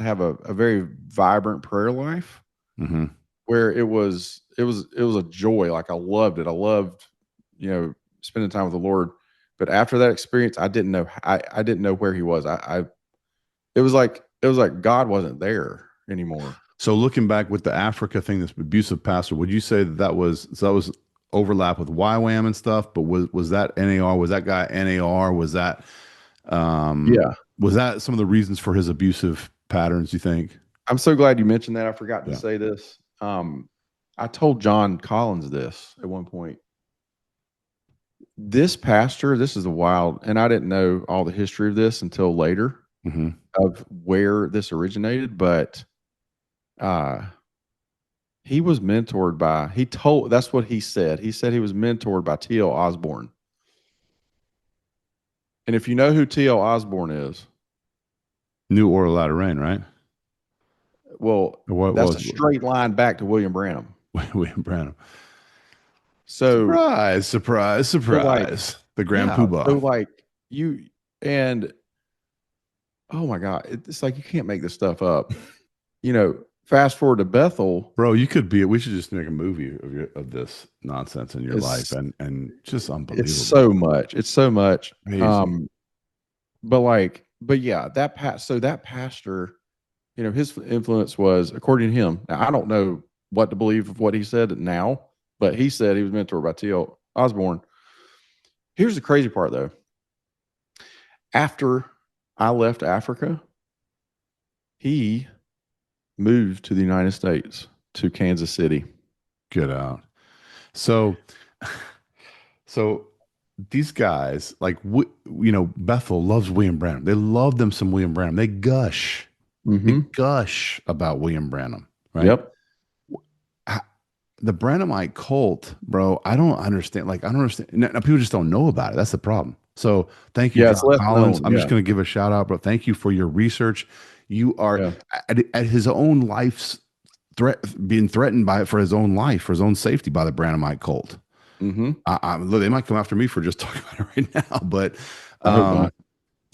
have a very vibrant prayer life, where it was a joy. I loved it. I loved, spending time with the Lord. But after that experience, I didn't know. I didn't know where He was. It was like God wasn't there anymore. So looking back with the Africa thing, this abusive pastor, would you say that was overlap with YWAM and stuff? But was that NAR? Was that guy NAR? Was that was that some of the reasons for his abusive patterns, you think? I'm so glad you mentioned that. I forgot to say this. I told John Collins this at one point. This pastor, this is a wild, and I didn't know all the history of this until later of where this originated, but he was mentored by, that's what he said. He said he was mentored by T.L. Osborne. And if you know who T.L. Osborne is. New Oral Latter Rain, right? Well, that's a straight line back to William Branham. William Branham. So surprise. So the Grand Poobah. So oh my God, it's like you can't make this stuff up. Fast forward to Bethel, bro. You could be. We should just make a movie of this nonsense in your life, and just unbelievable. It's so much. Amazing. But yeah, that pastor, his influence was, according to him. Now, I don't know what to believe of what he said now, but he said he was mentored by T.L. Osborne. Here's the crazy part, though. After I left Africa, he moved to the United States, to Kansas City. Get out. So these guys, Bethel loves William Branham. They love them some William Branham. They gush. They gush about William Branham, right? Yep. The Branhamite cult, bro, I don't understand. I don't understand. Now, people just don't know about it. That's the problem. So thank you, John Collins. I'm just going to give a shout out, bro. Thank you for your research. You are at his own life's being threatened for his own life, for his own safety by the Branhamite cult. Look, they might come after me for just talking about it right now, but I hope not.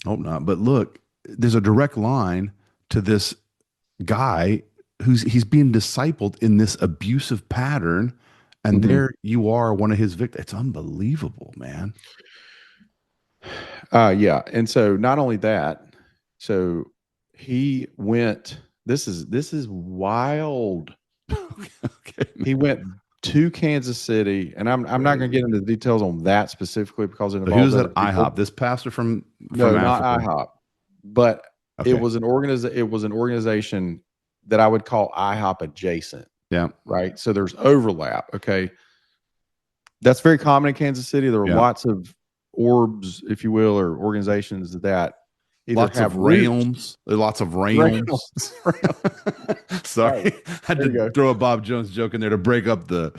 Hope not. But look, there's a direct line to this guy he's being discipled in this abusive pattern, and there you are, one of his victims. It's unbelievable, man. Yeah. And so not only that, so he went, this is wild. Okay, he went to Kansas City, and I'm not going to get into the details on that specifically because it involves he was at other people. IHOP. This pastor from No, Africa. not IHOP, but Okay. it was an organization that I would call IHOP adjacent. Yeah. Right. So there's overlap. Okay. That's very common in Kansas City. There are lots of orbs, if you will, or organizations that either lots have of realms. Lots of realms. Sorry, Right. had to throw a Bob Jones joke in there to break up the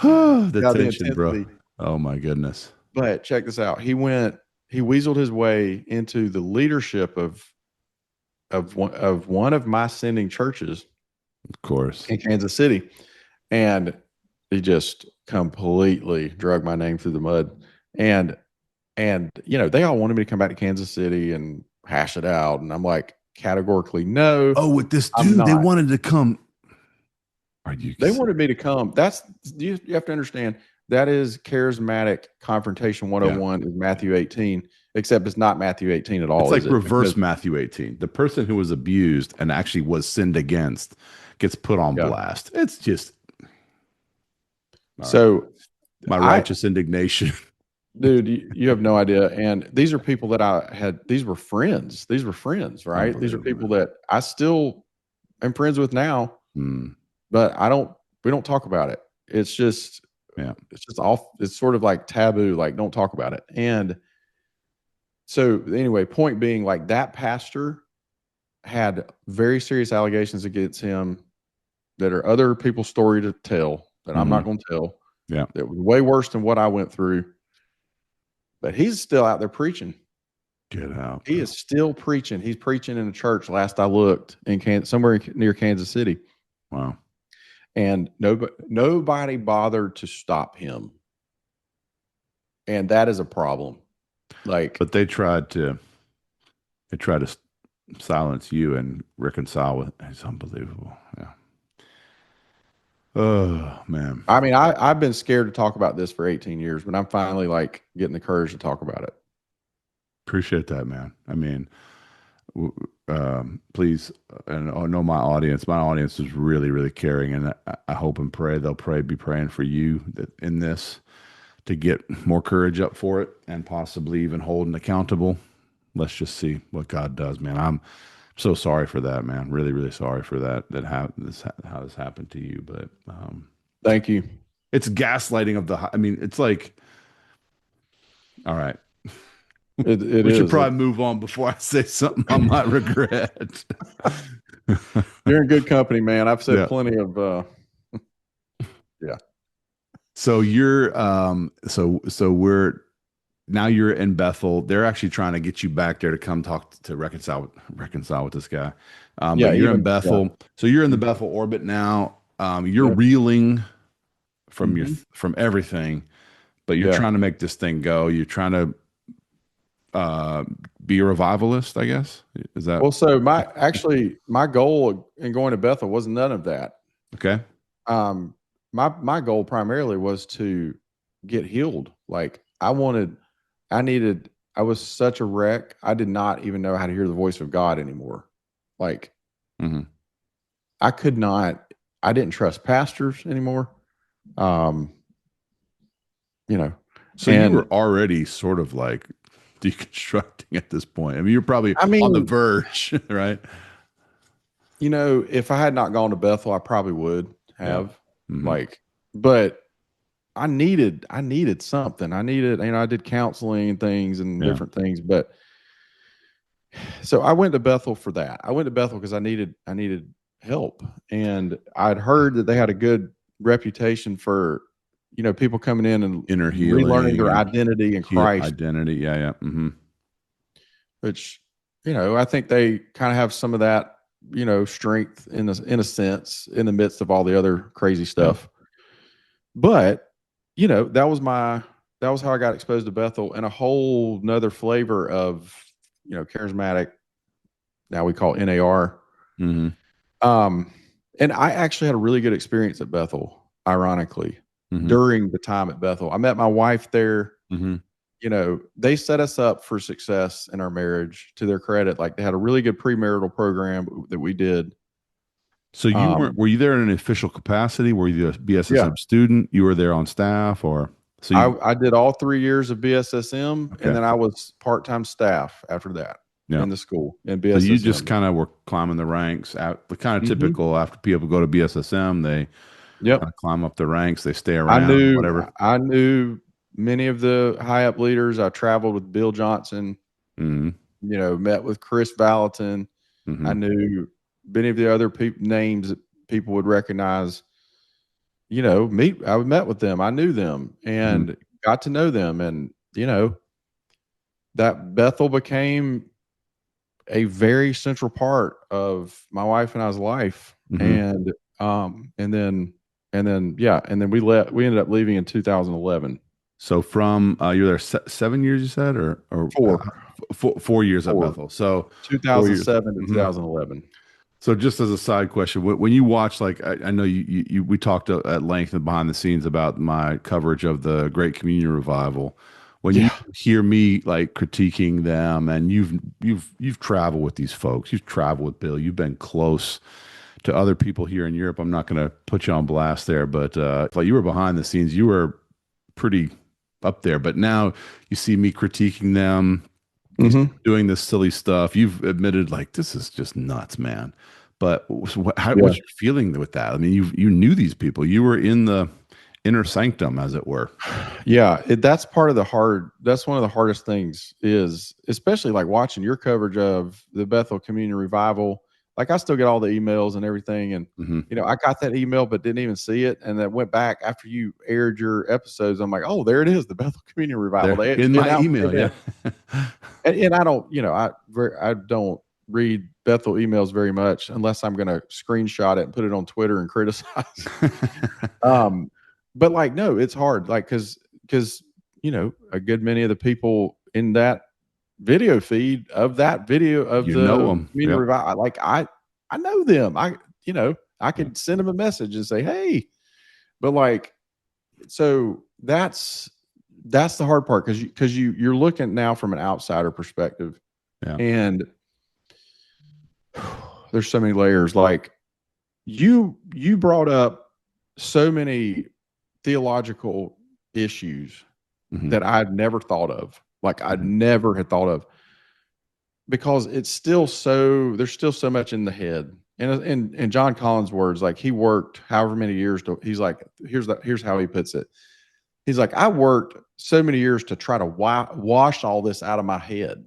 tension, bro. Oh my goodness. But check this out. He weaseled his way into the leadership of one of my sending churches, of course, in Kansas City, and he just completely drug my name through the mud. And they all wanted me to come back to Kansas City and hash it out, and I'm like, categorically no. Oh, with this dude, they wanted to come. They wanted me to come. You have to understand, that is charismatic confrontation 101 is Matthew 18, except it's not Matthew 18 at all. It's like reverse Matthew 18. The person who was abused and actually was sinned against gets put on blast. It's just my righteous indignation. Dude, you have no idea. And these are people that these were friends. These were friends, right? These are people that I still am friends with now, but we don't talk about it. It's just, it's just it's sort of like taboo, like don't talk about it. And so anyway, point being, like, that pastor had very serious allegations against him that are other people's story to tell that I'm not going to tell. Yeah. That was way worse than what I went through. But he's still out there preaching. Get out. He is still preaching. He's preaching in a church, last I looked, in somewhere near Kansas City. Wow. And nobody bothered to stop him. And that is a problem. But they tried to silence you and reconcile with. It's unbelievable. Yeah. Oh man. I mean, I've been scared to talk about this for 18 years, but I'm finally getting the courage to talk about it. Appreciate that, man. I mean, please, and I know my audience is really, really caring, and I hope and pray they'll be praying for you in this to get more courage up for it and possibly even holding accountable. Let's just see what God does, man. I'm so sorry for that, man. Really, really sorry for that how this happened to you. But thank you. It's gaslighting of it's like, all right. We should probably move on before I say something I might regret. You're in good company, man. I've said plenty of So you're now you're in Bethel. They're actually trying to get you back there to come talk to reconcile with this guy. But you're in Bethel. Yeah. So you're in the Bethel orbit now. You're reeling from everything, but you're trying to make this thing go. You're trying to be a revivalist, I guess. Is that so? My goal in going to Bethel was none of that. Okay. My goal primarily was to get healed. I was such a wreck. I did not even know how to hear the voice of God anymore. I didn't trust pastors anymore. So you were already sort of deconstructing at this point. I mean, you're probably on the verge, right? If I had not gone to Bethel, I probably would have but I needed something. I did counseling and things and different things, but so I went to Bethel for that. I went to Bethel because I needed help, and I'd heard that they had a good reputation for, people coming in and inner healing, relearning their identity in Christ. Identity, yeah. Mm-hmm. Which, I think they kind of have some of that strength in a sense in the midst of all the other crazy stuff. But that was how I got exposed to Bethel, and a whole nother flavor of charismatic. Now we call NAR. And I actually had a really good experience at Bethel, ironically, during the time at Bethel. I met my wife there. They set us up for success in our marriage, to their credit. Like, they had a really good premarital program that we did. So were you there in an official capacity? Were you a BSSM student? You were there on staff, or I did all 3 years of BSSM, and then I was part-time staff after that in the school in BSSM. So you just kind of were climbing the ranks, kind of typical after people go to BSSM, they kind of climb up the ranks, they stay around, whatever. I knew many of the high up leaders. I traveled with Bill Johnson, met with Chris Valentin. I knew many of the other names that people would recognize. I met with them. I knew them and got to know them. And, that Bethel became a very central part of my wife and I's life. And then we ended up leaving in 2011. So from you were there 7 years, you said, or 4 years at Bethel. So 2007 to 2011. So just as a side question, when you watch, like, I know we talked at length and behind the scenes about my coverage of the Great Communion Revival. When you hear me like critiquing them, and you've traveled with these folks, you've traveled with Bill, you've been close to other people here in Europe. I'm not going to put you on blast there, but like, you were behind the scenes, you were pretty up there. But now you see me critiquing them, doing this silly stuff. You've admitted, like, this is just nuts, man. But what's your feeling with that? I mean, you knew these people. You were in the inner sanctum, as it were. Yeah, that's part of that's one of the hardest things, is especially like watching your coverage of the Bethel Communion Revival. Like, I still get all the emails and everything. And, I got that email, but didn't even see it. And then went back after you aired your episodes. I'm like, oh, there it is. The Bethel Communion Revival. In my email. Yeah. And I don't, I don't read Bethel emails very much unless I'm going to screenshot it and put it on Twitter and criticize. But like, no, it's hard. Like, cause a good many of the people in that video feed of that video of Community Revival, like, I know them. I could send them a message and say, hey, but like, so that's the hard part. Cause you're looking now from an outsider perspective, and there's so many layers. Like, you brought up so many theological issues that I'd never thought of. Like, I never had thought of, because there's still so much in the head. And in John Collins' words, like, he worked however many years he's like, here's how he puts it. He's like, I worked so many years to try to wash all this out of my head.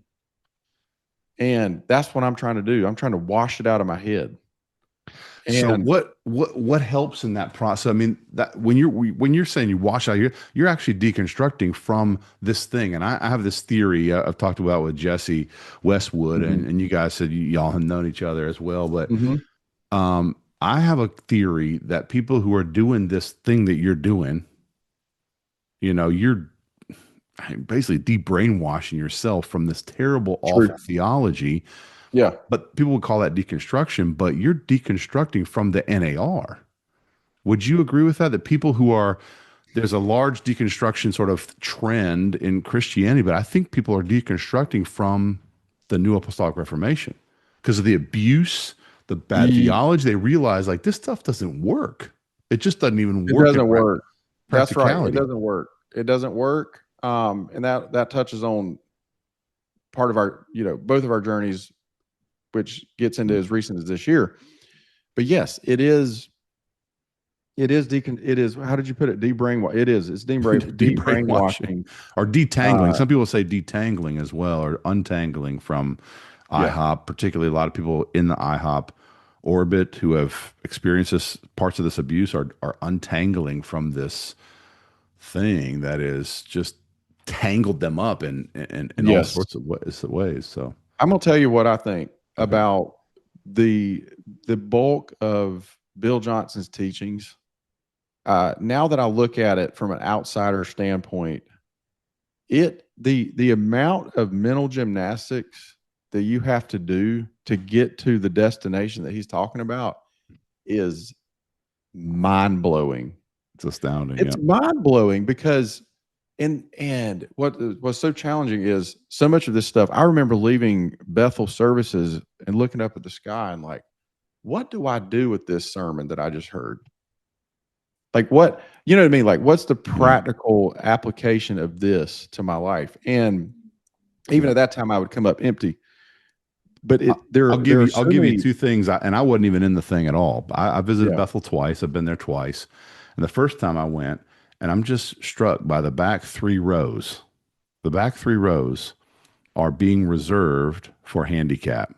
And that's what I'm trying to do. I'm trying to wash it out of my head. And so what helps in that process? I mean, that when you're saying you wash out, you're actually deconstructing from this thing. And I have this theory I've talked about with Jesse Westwood, and you guys said y'all have known each other as well. But I have a theory that people who are doing this thing that you're doing, you're basically de-brainwashing yourself from this terrible, awful theology. Yeah. But people would call that deconstruction, but you're deconstructing from the NAR. Would you agree with that? That people there's a large deconstruction sort of trend in Christianity, but I think people are deconstructing from the New Apostolic Reformation because of the abuse, the bad theology. They realize, like, this stuff doesn't work. It just doesn't even work. It doesn't work. That's right. It doesn't work. It doesn't work. And that touches on part of our, both of our journeys, which gets into as recent as this year. But yes, it is, how did you put it? It's de-brainwashing or detangling. Some people say detangling as well, or untangling from IHOP, particularly a lot of people in the IHOP orbit who have experienced parts of this abuse are untangling from this thing that is just tangled them up in all sorts of ways. So I'm going to tell you what I think about the bulk of Bill Johnson's teachings, now that I look at it from an outsider standpoint, the amount of mental gymnastics that you have to do to get to the destination that he's talking about is mind-blowing. It's astounding. It's mind-blowing because and what was so challenging is so much of this stuff. I remember leaving Bethel services and looking up at the sky and like, what do I do with this sermon that I just heard? Like what, you know what I mean? Like what's the practical application of this to my life? And even at that time I would come up empty. But I'll give you two things. And I wasn't even in the thing at all. I visited Bethel twice. I've been there twice. And the first time I went, and I'm just struck by the back 3 rows. The back 3 rows are being reserved for handicap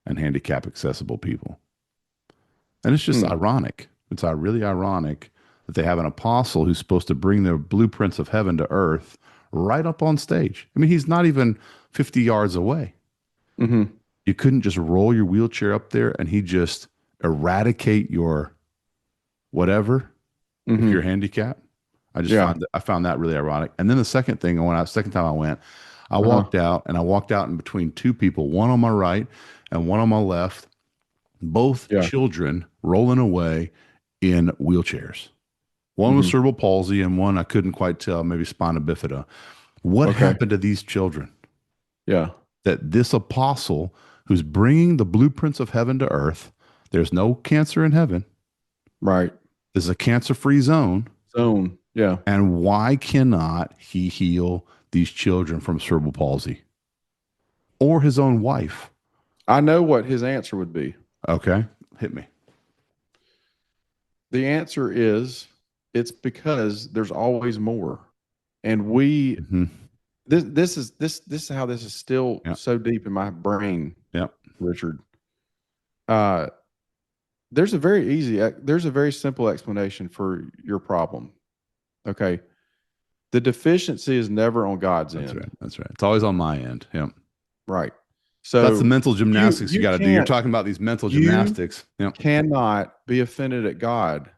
and handicap accessible people. And it's just ironic. It's really ironic that they have an apostle who's supposed to bring the blueprints of heaven to earth right up on stage. I mean, he's not even 50 yards away. Mm-hmm. You couldn't just roll your wheelchair up there and he just eradicate your whatever if you're handicapped. I found that really ironic. And then the second thing, second time I went, I walked out in between 2 people, one on my right and one on my left, both children rolling away in wheelchairs. One was cerebral palsy and one I couldn't quite tell, maybe spina bifida. What happened to these children? Yeah. That this apostle who's bringing the blueprints of heaven to earth, there's no cancer in heaven. Right. There's a cancer-free zone. Yeah. And why cannot he heal these children from cerebral palsy? Or his own wife? I know what his answer would be. Okay. Hit me. The answer is it's because there's always more. And we this is how this is still so deep in my brain. Yep. Richard. There's a very simple explanation for your problem. Okay. The deficiency is never on God's end. That's right. It's always on my end. Yeah. Right. So that's the mental gymnastics you got to do. You're talking about these mental gymnastics. You cannot be offended at God.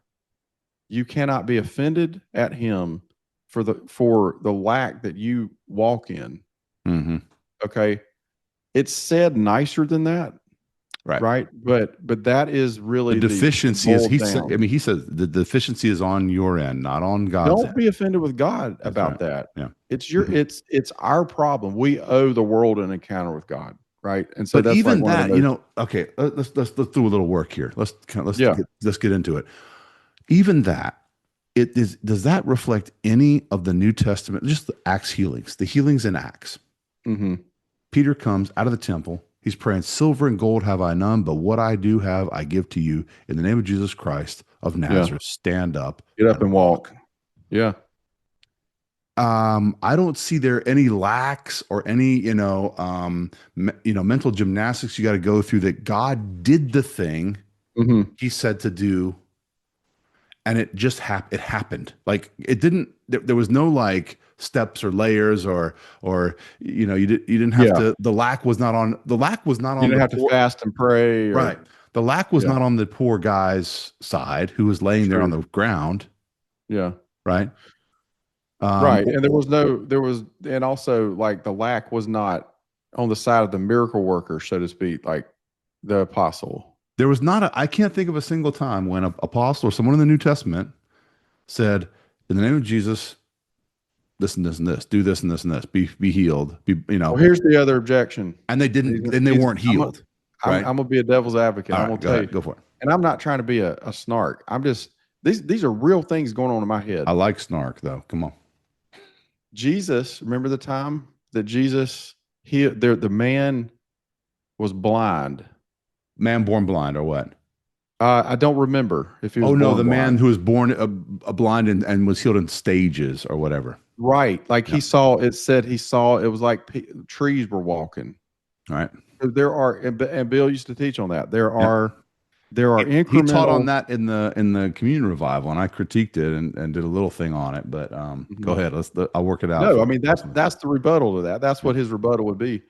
You cannot be offended at him for the lack that you walk in. Mm-hmm. Okay. It's said nicer than that. Right. But that is really the deficiency is, he says the deficiency is on your end, not on God's end. Don't be offended with God about that. Yeah. It's our problem. We owe the world an encounter with God. Right. And so that's even like that, okay, let's do a little work here. Let's get into it. Even that, does that reflect any of the New Testament, just the Acts healings, the healings in Acts? Mm-hmm. Peter comes out of the temple. He's praying, silver and gold have I none, but what I do have, I give to you. In the name of Jesus Christ of Nazareth, stand up. Get up and walk. Yeah. I don't see there any lacks or any, mental gymnastics you got to go through, that God did the thing he said to do. And it just happened. Like it didn't, there was no like steps or layers or you didn't have to, the lack was not on you didn't have to fast and pray. Right. The lack was not on the poor guy's side who was laying there on the ground. Yeah. Right. Right. And and also like the lack was not on the side of the miracle worker, so to speak, like the apostle. There was I can't think of a single time when an apostle or someone in the New Testament said, in the name of Jesus, this and this and this, do this and this and this, be healed. Well, here's the other objection. And they didn't, and they weren't healed. I'm going to be a devil's advocate. I'm going to tell you. Go for it. And I'm not trying to be a snark. I'm just, these are real things going on in my head. I like snark though. Come on. Jesus, remember the time that Jesus healed, the man was blind. Man born blind or what? I don't remember if he was. Oh no, the blind. man who was born blind and was healed in stages or whatever. Right, like he saw. It said he saw. It was like trees were walking. Right. There are, and Bill used to teach on that. There are incremental. He taught on that in the communion revival, and I critiqued it and did a little thing on it. But go ahead. I'll work it out. No, I mean that's the rebuttal to that. That's what his rebuttal would be.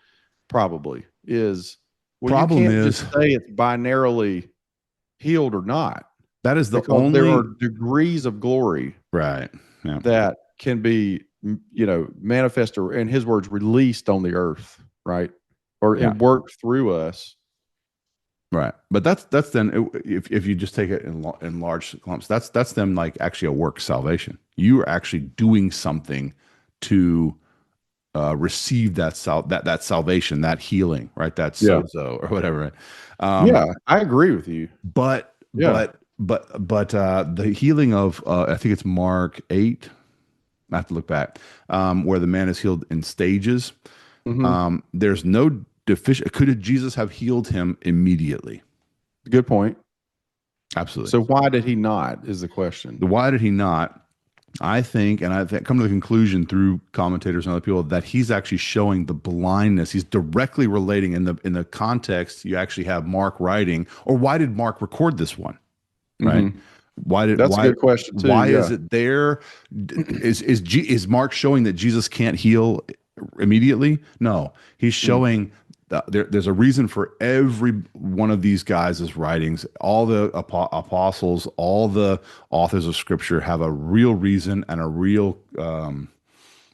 Probably is. Well, you Problem can't is, just say it's binarily healed or not, that is the because there are only degrees of glory right. Yeah. that can be, manifest, or in his words, released on the earth, right? Or Yeah. and worked through us. Right, but that's then if you just take it in large clumps, that's them like actually a work salvation. You are actually doing something to receive that salvation, that healing, right? That Yeah. sozo or whatever. Right? Yeah, I agree with you. But Yeah. the healing of I think it's Mark 8. I have to look back, where the man is healed in stages. Mhm. There's no deficient. Could Jesus have healed him immediately? Good point. Absolutely. So why did he not, is the question. Why did he not? I think, and I've come to the conclusion through commentators and other people, that he's actually showing the blindness. He's directly relating in the context. You actually have Mark writing, or why did Mark record this one? Right? Mhm. That's a good question too. Why Yeah. is it there? Is Mark showing that Jesus can't heal immediately? No, he's showing that there's a reason for every one of these guys' writings. All the apostles, all the authors of Scripture have a real reason and a real,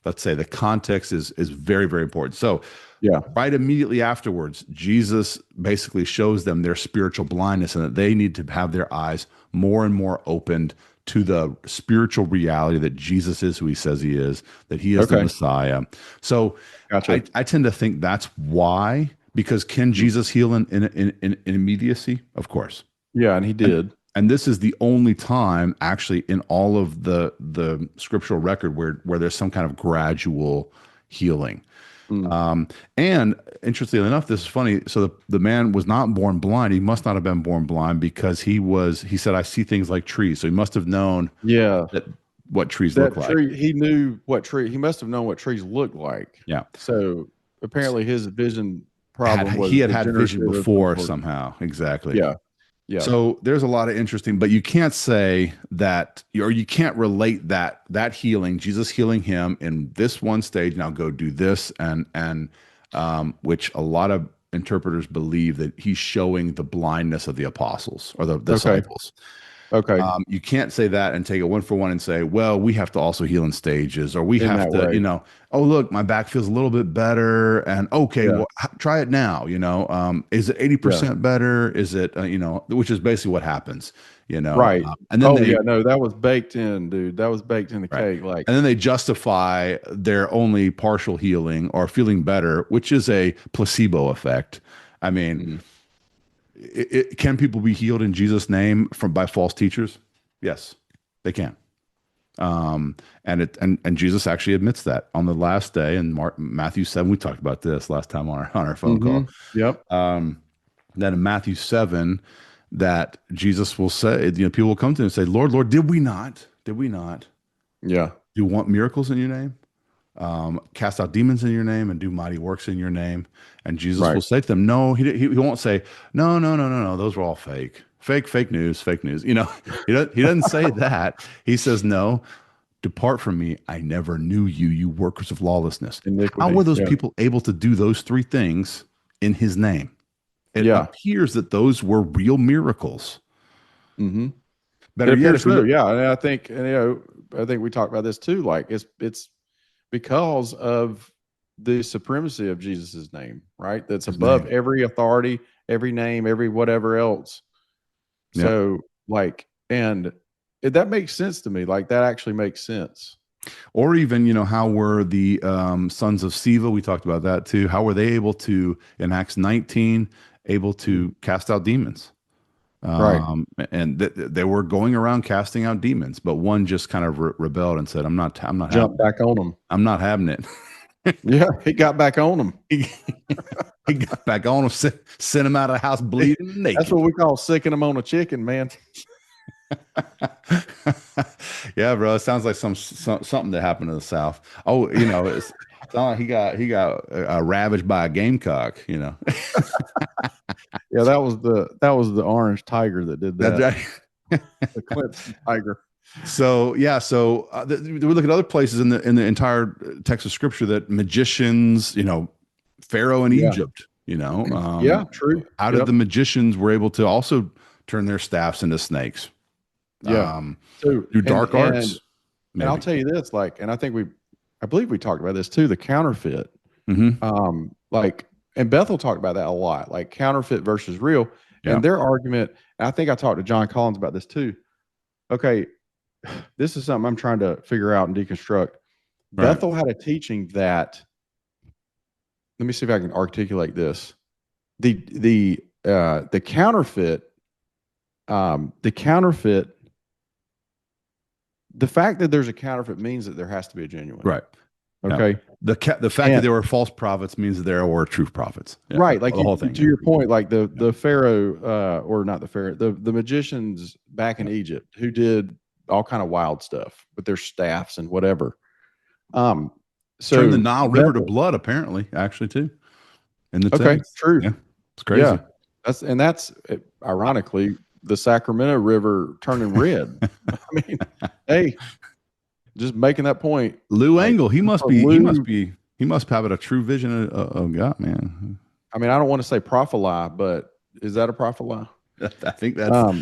let's say, the context is very, very important. So, Yeah. right immediately afterwards, Jesus basically shows them their spiritual blindness and that they need to have their eyes more and more opened to the spiritual reality that Jesus is who he says he is, that he is the Messiah. So Gotcha. I tend to think that's why, because can Jesus heal in immediacy? Of course. Yeah, and he did. And this is the only time actually in all of the scriptural record where there's some kind of gradual healing. And interestingly enough, this is funny. So the man was not born blind. He must not have been born blind because he said, I see things like trees. So he must have known what trees look like. He knew what tree. He must have known what trees looked like. Yeah. So apparently his vision problem was he had vision degenerative before or- somehow. Exactly. Yeah. Yeah. So there's a lot of interesting, but you can't say that, or you can't relate that healing, Jesus healing him in this one stage. Now go do this, and which a lot of interpreters believe that he's showing the blindness of the apostles or the disciples. Okay. You can't say that and take it one for one and say, well, we have to also heal in stages, or we have to, way. Oh, look, my back feels a little bit better. And okay, well, try it now. Is it 80% better? Is it, which is basically what happens, Right. And then that was baked in, dude. That was baked in the cake. Like, and then they justify their only partial healing or feeling better, which is a placebo effect. I mean, can people be healed in Jesus' name by false teachers? Yes, they can. And Jesus actually admits that on the last day in Matthew 7. We talked about this last time on our phone call. Yep. That in Matthew 7, that Jesus will say, people will come to him and say, Lord, Lord, did we not? Yeah. Do want miracles in your name? Cast out demons in your name and do mighty works in your name. And Jesus will say to them, no, he won't say, no, those were all fake news. He doesn't say that. He says, no, depart from me. I never knew you, you workers of lawlessness. Iniquity. How were those people able to do those three things in his name? It appears that those were real miracles. Mm-hmm. Better yet, and I think we talked about this too. Like it's because of the supremacy of Jesus's name, right? That's above every authority, every name, every whatever else. So and that makes sense to me. Like that actually makes sense. Or even, how were the sons of Sceva? We talked about that too. How were they able to, in Acts 19, able to cast out demons? Right. And they were going around casting out demons, but one just kind of rebelled and said, I'm not Jumped back on them. I'm not having it. Yeah, he got back on them. He got back on them, sent him out of the house bleeding naked. That's what we call sicking him on a chicken, man. Yeah, bro. It sounds like something that happened in the South. Oh, it's not like he got ravaged by a gamecock. Yeah, that was the orange tiger that did that. That's right. The Clemson tiger. So we look at other places in the entire text of Scripture that magicians, Pharaoh in Egypt, You know, Yeah, true. How did the magicians were able to also turn their staffs into snakes? Yeah. So through dark arts. And I'll tell you this, like, and I believe we talked about this too, the counterfeit. Like, and Bethel talked about that a lot, like counterfeit versus real. Yeah. And their argument, and I think I talked to John Collins about this too. Okay, this is something I'm trying to figure out and deconstruct. Right. Bethel had a teaching that, let me see if I can articulate this. The counterfeit, the fact that there's a counterfeit means that there has to be a genuine. Right. Okay. Yeah. The fact that there were false prophets means that there were true prophets. Yeah. Right. Like the whole thing. To your point, like the Pharaoh, or not the Pharaoh, the magicians back in Egypt who did all kind of wild stuff with their staffs and whatever. So turned the Nile River to blood, apparently, actually, too. In the text. True. Yeah. It's crazy. Yeah. That's ironically the Sacramento River turning red. I mean, hey, just making that point. Lou Engle, he must have a true vision of God, man. I mean, I don't want to say prophet, but is that a prophet? I think that's.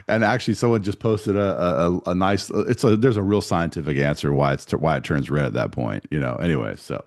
And actually, someone just posted a nice. There's a real scientific answer why it turns red at that point. You know. Anyway, so.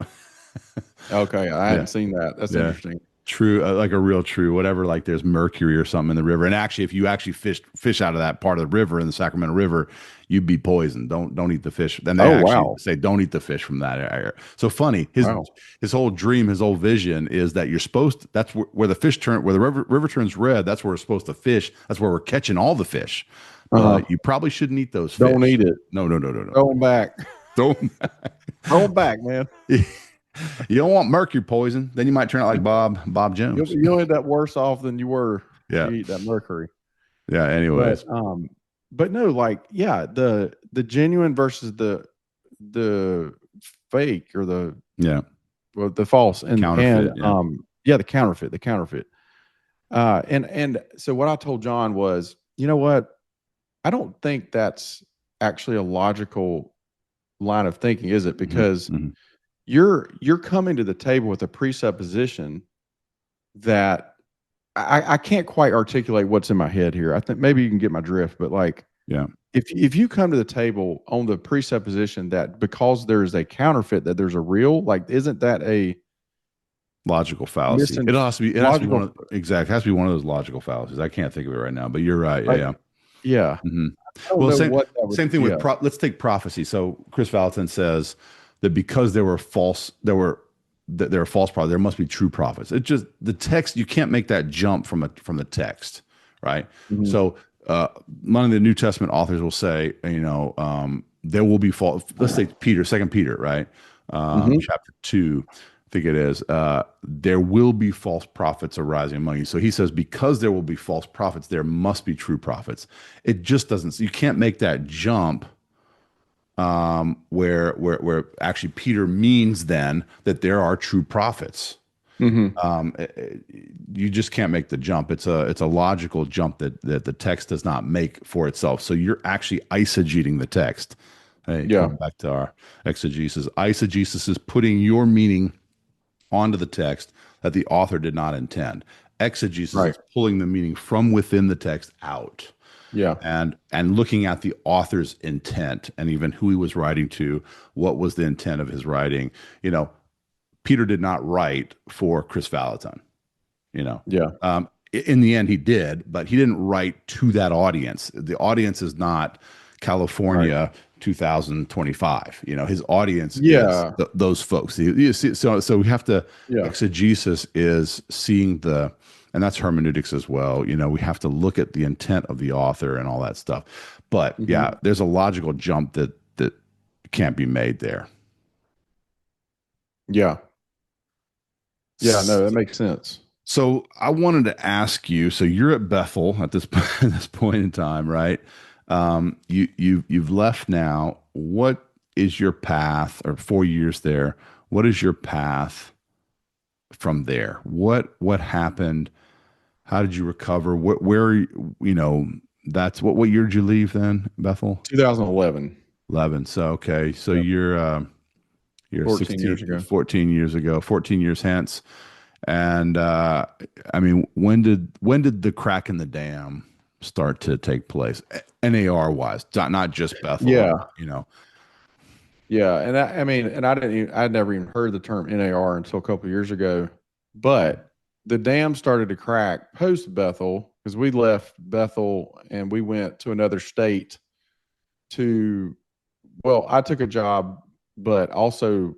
Okay, I hadn't seen that. That's interesting. True, like a real true, whatever. Like there's mercury or something in the river, and actually, if you actually fish out of that part of the river in the Sacramento River, you'd be poisoned. Don't eat the fish. Then they say don't eat the fish from that area. So funny. His whole dream, his whole vision is that you're supposed to, that's where the fish where the river turns red. That's where we're supposed to fish. That's where we're catching all the fish. You probably shouldn't eat those fish. Don't eat it. No. Throw them back. Throw them back, man. You don't want mercury poison. Then you might turn out like Bob Jones. You'll end up worse off than you were. Yeah. If you eat that mercury. Yeah. Anyways. But no, like, yeah, the genuine versus the fake or the false and counterfeit, the counterfeit. And so what I told John was, you know what? I don't think that's actually a logical line of thinking, is it? Because you're coming to the table with a presupposition that I can't quite articulate what's in my head here. I think maybe you can get my drift, but like, if you come to the table on the presupposition that because there's a counterfeit that there's a real, like, isn't that a logical fallacy? It has to be. It has to be one of, exactly. It has to be one of those logical fallacies. I can't think of it right now, but you're right. Yeah. Well, same thing with let's take prophecy. So Chris Valentin says that because there were false prophets, there must be true prophets. It's just the text. You can't make that jump from the text, right? So one of the New Testament authors will say, there will be false. Let's say Second Peter, right? Chapter 2, I think it is. There will be false prophets arising among you. So he says, because there will be false prophets, there must be true prophets. It just doesn't. You can't make that jump. Where actually Peter means then that there are true prophets. You just can't make the jump. It's a logical jump that the text does not make for itself. So you're actually eisegeting the text. Coming back to our exegesis. Eisegesis is putting your meaning onto the text that the author did not intend. Exegesis is pulling the meaning from within the text out. Yeah. And looking at the author's intent and even who he was writing to, what was the intent of his writing. Peter did not write for Chris Valentin, in the end he did, but he didn't write to that audience. The audience is not California 2025. His audience is those folks. You see, so we have to, exegesis is seeing and that's hermeneutics as well. We have to look at the intent of the author and all that stuff. But there's a logical jump that can't be made there. Yeah. Yeah, no, that makes sense. So I wanted to ask you, so you're at Bethel at this point in time, right? You've left now. What is your path, or 4 years there? What is your path from there? What happened? How did you recover? What year did you leave then, Bethel? 2011. 11. So, okay. So you're 14 years ago. 14 years hence. And I mean, when did the crack in the dam start to take place? NAR wise, not just Bethel, Yeah. you know. Yeah, and I mean, and I'd never even heard the term NAR until a couple of years ago. But the dam started to crack post Bethel because we left Bethel and we went to another state to, well, I took a job, but also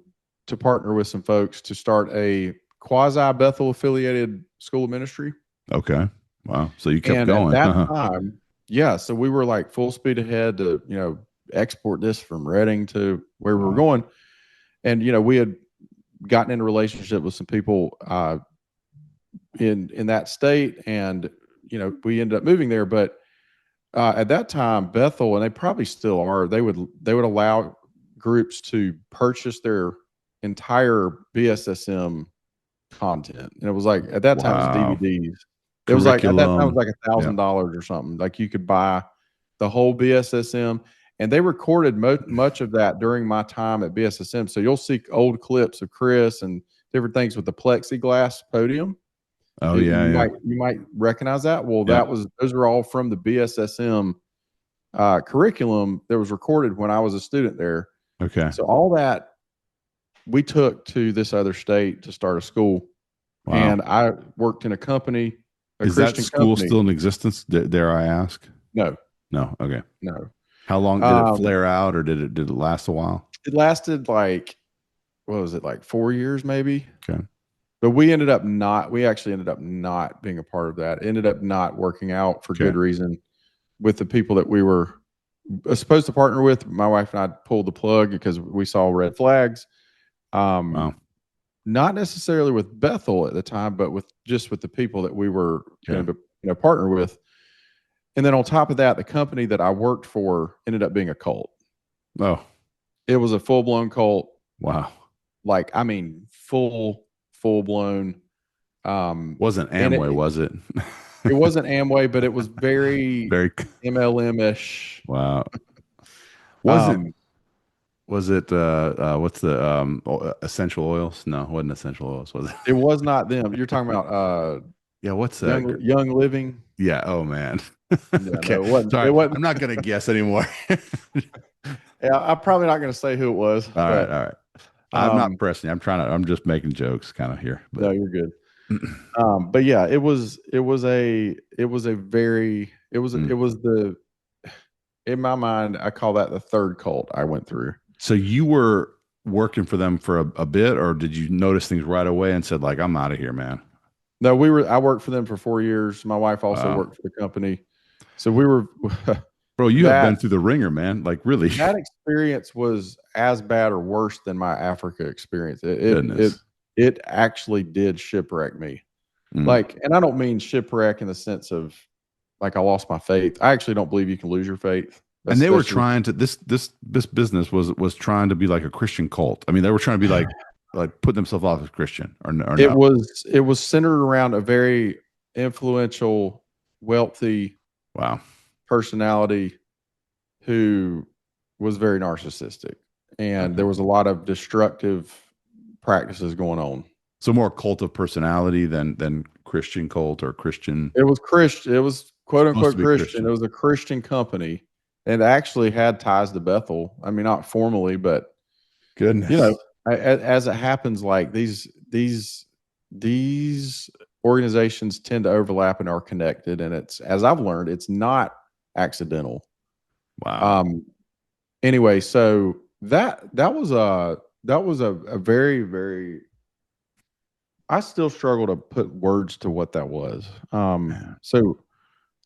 to partner with some folks to start a quasi Bethel affiliated school of ministry. Okay. Wow. So you kept And at going. that Uh-huh. time, yeah, so we were like full speed ahead to, export this from Reading to where we were Wow. going. And, we had gotten in a relationship with some people in that state. And, we ended up moving there. But at that time, Bethel, and they probably still are, they would allow groups to purchase their entire BSSM content. And it was like, at that time, it was Wow. DVDs. It was like, at that time, it was Curriculum. like Yeah. $1,000 or something. Like you could buy the whole BSSM. And they recorded much of that during my time at BSSM. So you'll see old clips of Chris and different things with the plexiglass podium. Oh You, yeah. you Yeah. might recognize that. Well, Yeah. those are all from the BSSM curriculum that was recorded when I was a student there. Okay. So all that we took to this other state to start a school. Wow. And I worked in a company, a Is that Christian school company. still in existence? Dare I ask? No, No. Okay. no. How long did it flare out, or did it last a while? It lasted like, what was it, like 4 years maybe? Okay. But we actually ended up not being a part of that. It ended up not working out for Okay. good reason with the people that we were supposed to partner with. My wife and I pulled the plug because we saw red flags. Wow. Not necessarily with Bethel at the time, but with the people that we were Okay. going to partner with. And then on top of that, the company that I worked for ended up being a cult. Oh. It was a full-blown cult. Wow. Like, I mean, full-blown. Wasn't Amway, was it? It wasn't Amway, but it was very Very. MLM-ish. Wow. Um, Was it what's the essential oils? No, it wasn't essential oils, was it? It was not them. You're talking about Yeah, what's that? Young Living. Yeah, oh man. Yeah, Okay. no, it wasn't. Sorry, It wasn't. I'm not gonna guess anymore. Yeah, I'm probably not going to say who it was. All but, right. I'm not pressing you. I'm just making jokes kind of here. No, But you're good. But yeah, it was in my mind, I call that the third cult I went through. so you were working for them for a bit, or did you notice things right away and said, like, I'm out of here, man? No, I worked for them for 4 years. My wife also Wow. worked for the company. So we were, Bro, you have been through the ringer, man. Like, really. that experience was as bad or worse than my Africa experience. Goodness. It actually did shipwreck me. Mm. Like, and I don't mean shipwreck in the sense of like I lost my faith. I actually don't believe you can lose your faith. And they were trying to this business was trying to be like a Christian cult. I mean, they were trying to be like put themselves off as Christian or it no. was centered around a very influential, wealthy Wow. personality who was very narcissistic, and there was a lot of destructive practices going on. So more cult of personality than Christian cult or Christian. It was Christian. It was quote unquote Christian. Christian. It was a Christian company, and actually had ties to Bethel. I mean, not formally, but Goodness. as it happens, like these organizations tend to overlap and are connected, and it's, as I've learned, it's not accidental. Wow. Anyway, so that was a very, very, I still struggle to put words to what that was. So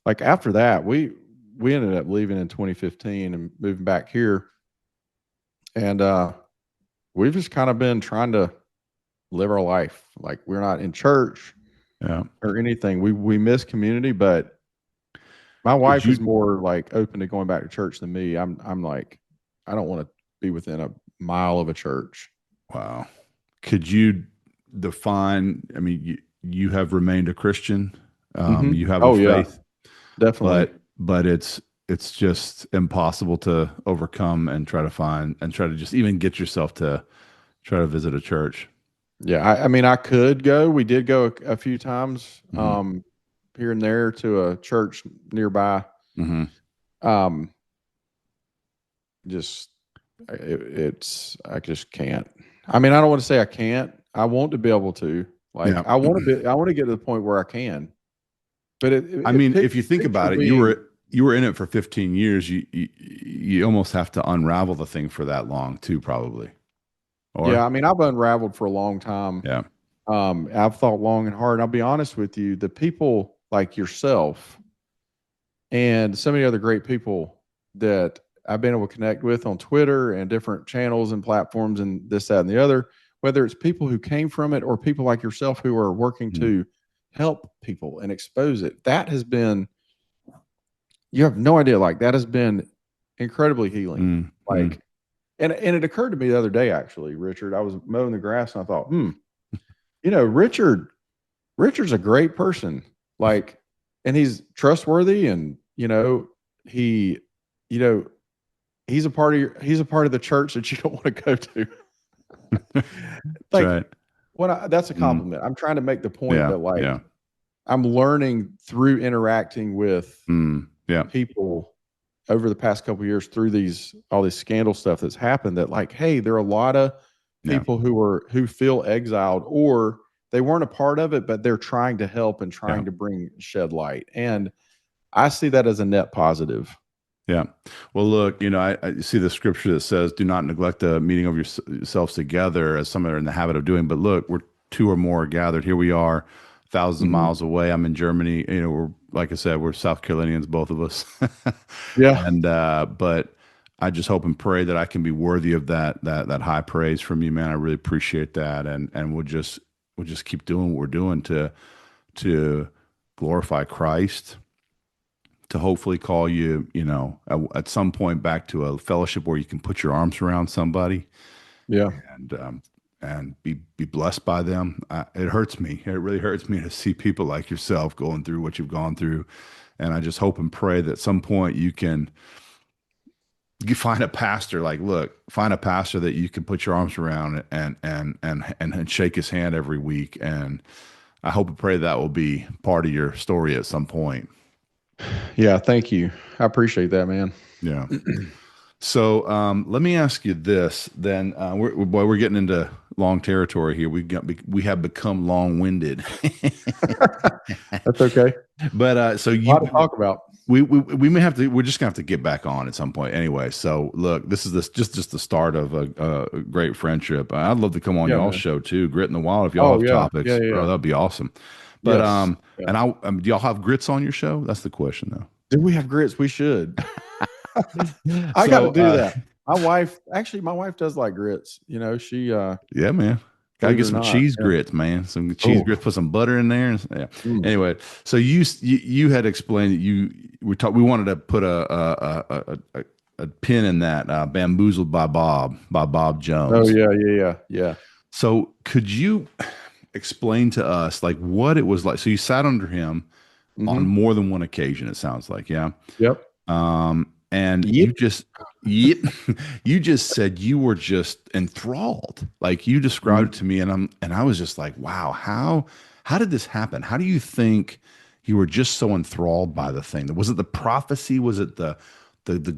like after that, we ended up leaving in 2015 and moving back here, and we've just kind of been trying to live our life. Like, we're not in church or anything. We miss community, but my wife is more like open to going back to church than me. I'm like, I don't want to be within a mile of a church. Wow. Could you define, I mean, you have remained a Christian. You have a faith. Definitely. But it's just impossible to overcome and try to just even get yourself to try to visit a church. Yeah, I mean, I could go. We did go a few times, here and there to a church nearby. Just I just can't. I mean, I don't want to say I can't. I want to be able to. Like, I want to get to the point where I can. But I mean, if you think about it, you were in it for 15 years. You almost have to unravel the thing for that long too, probably. Or? Yeah, I mean, I've unraveled for a long time. Yeah. I've thought long and hard. And I'll be honest with you, the people like yourself and so many other great people that I've been able to connect with on Twitter and different channels and platforms and this, that, and the other, whether it's people who came from it or people like yourself who are working to help people and expose it. That has been, you have no idea, like that has been incredibly healing. Like, and it occurred to me the other day, actually, Richard, I was mowing the grass and I thought, Richard's a great person. Like, and he's trustworthy and, he's a part of the church that you don't want to go to. Like, right. That's a compliment. I'm trying to make the point that I'm learning through interacting with people over the past couple of years through all this scandal stuff that's happened, that like, hey, there are a lot of people who feel exiled, or they weren't a part of it, but they're trying to help and trying to shed light. And I see that as a net positive. Yeah. Well, look, I see the scripture that says, do not neglect the meeting of yourselves together, as some are in the habit of doing. But look, we're two or more gathered. Here we are, thousands of miles away. I'm in Germany. We're, like I said, we're South Carolinians, both of us. Yeah. And, but I just hope and pray that I can be worthy of that high praise from you, man. I really appreciate that. And we'll just keep doing what we're doing to glorify Christ, to hopefully call you, at some point back to a fellowship where you can put your arms around somebody. Yeah. And be blessed by them. It hurts me. It really hurts me to see people like yourself going through what you've gone through. And I just hope and pray that at some point you find a pastor, find a pastor that you can put your arms around and shake his hand every week. And I hope and pray that will be part of your story at some point. Yeah. Thank you. I appreciate that, man. Yeah. So let me ask you this then. We're getting into long territory here. We have become long-winded. That's okay. But so a lot to talk about. We may have to. We're just gonna have to get back on at some point. Anyway, so look, this is just the start of a great friendship. I'd love to come on y'all's show too, Grit in the Wild. If y'all have topics, bro, that'd be awesome. But and do y'all have grits on your show? That's the question, though. Do we have grits? We should. I got to do that. My wife does like grits. She yeah, man. Gotta get some cheese grits, man. Some cheese grits, put some butter in there. Anyway, so you had explained that we wanted to put a pin in that Bamboozled by Bob Jones. Oh yeah. So could you explain to us what it was like? So you sat under him on more than one occasion, it sounds like. Yeah. Yep. And you just said you were just enthralled. Like you described it to me, and I was just like, wow, how did this happen? How do you think you were just so enthralled by the thing? Was it the prophecy? Was it the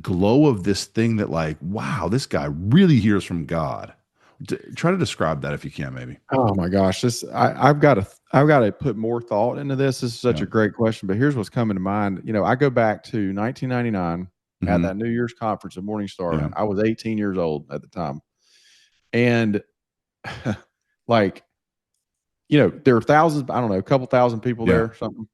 glow of this thing that wow, this guy really hears from God? Try to describe that if you can, maybe. Oh my gosh, I've got to put more thought into this. This is such a great question, but here's what's coming to mind. I go back to 1999 at that New Year's conference at Morningstar. Yeah. I was 18 years old at the time, and there were thousands. I don't know, a couple thousand people there, or something.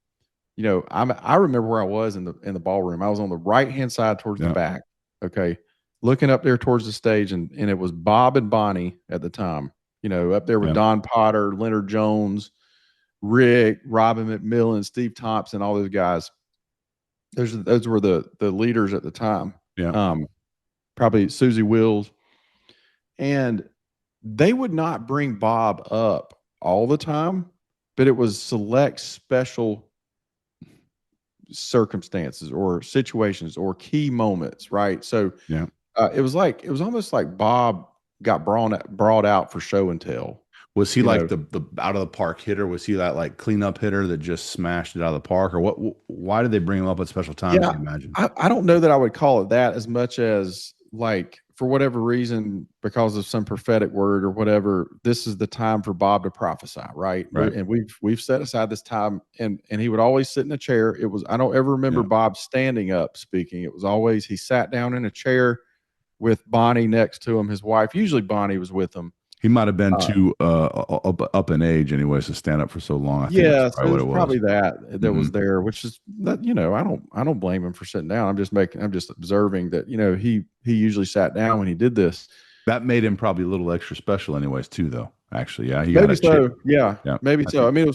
I remember where I was in the ballroom. I was on the right hand side towards the back. Okay. Looking up there towards the stage, and it was Bob and Bonnie at the time, up there with Don Potter, Leonard Jones, Rick, Robin McMillan, Steve Thompson, all those guys. Those were the leaders at the time. Yeah. Probably Susie Wills. And they would not bring Bob up all the time, but it was select special circumstances or situations or key moments, right? So it was almost like Bob got brought out for show and tell. Was he like the out of the park hitter? Was he that like cleanup hitter that just smashed it out of the park, or what? Why did they bring him up at special times? Yeah, You imagine? I don't know that I would call it that as much as like for whatever reason, because of some prophetic word or whatever, this is the time for Bob to prophesy, right? Right. And we've set aside this time, and he would always sit in a chair. It was I don't ever remember Bob standing up speaking. It was always he sat down in a chair with Bonnie next to him, his wife. Usually Bonnie was with him. He might have been too up in age, anyways, to stand up for so long. I think Yeah, that's so probably it what was it was. probably that was there, which is that I don't blame him for sitting down. I'm just observing that he usually sat down when he did this. That made him probably a little extra special, anyways, too. Though, actually, yeah, he got Maybe a so. chip. Yeah, Yeah, maybe I so. think- I mean, it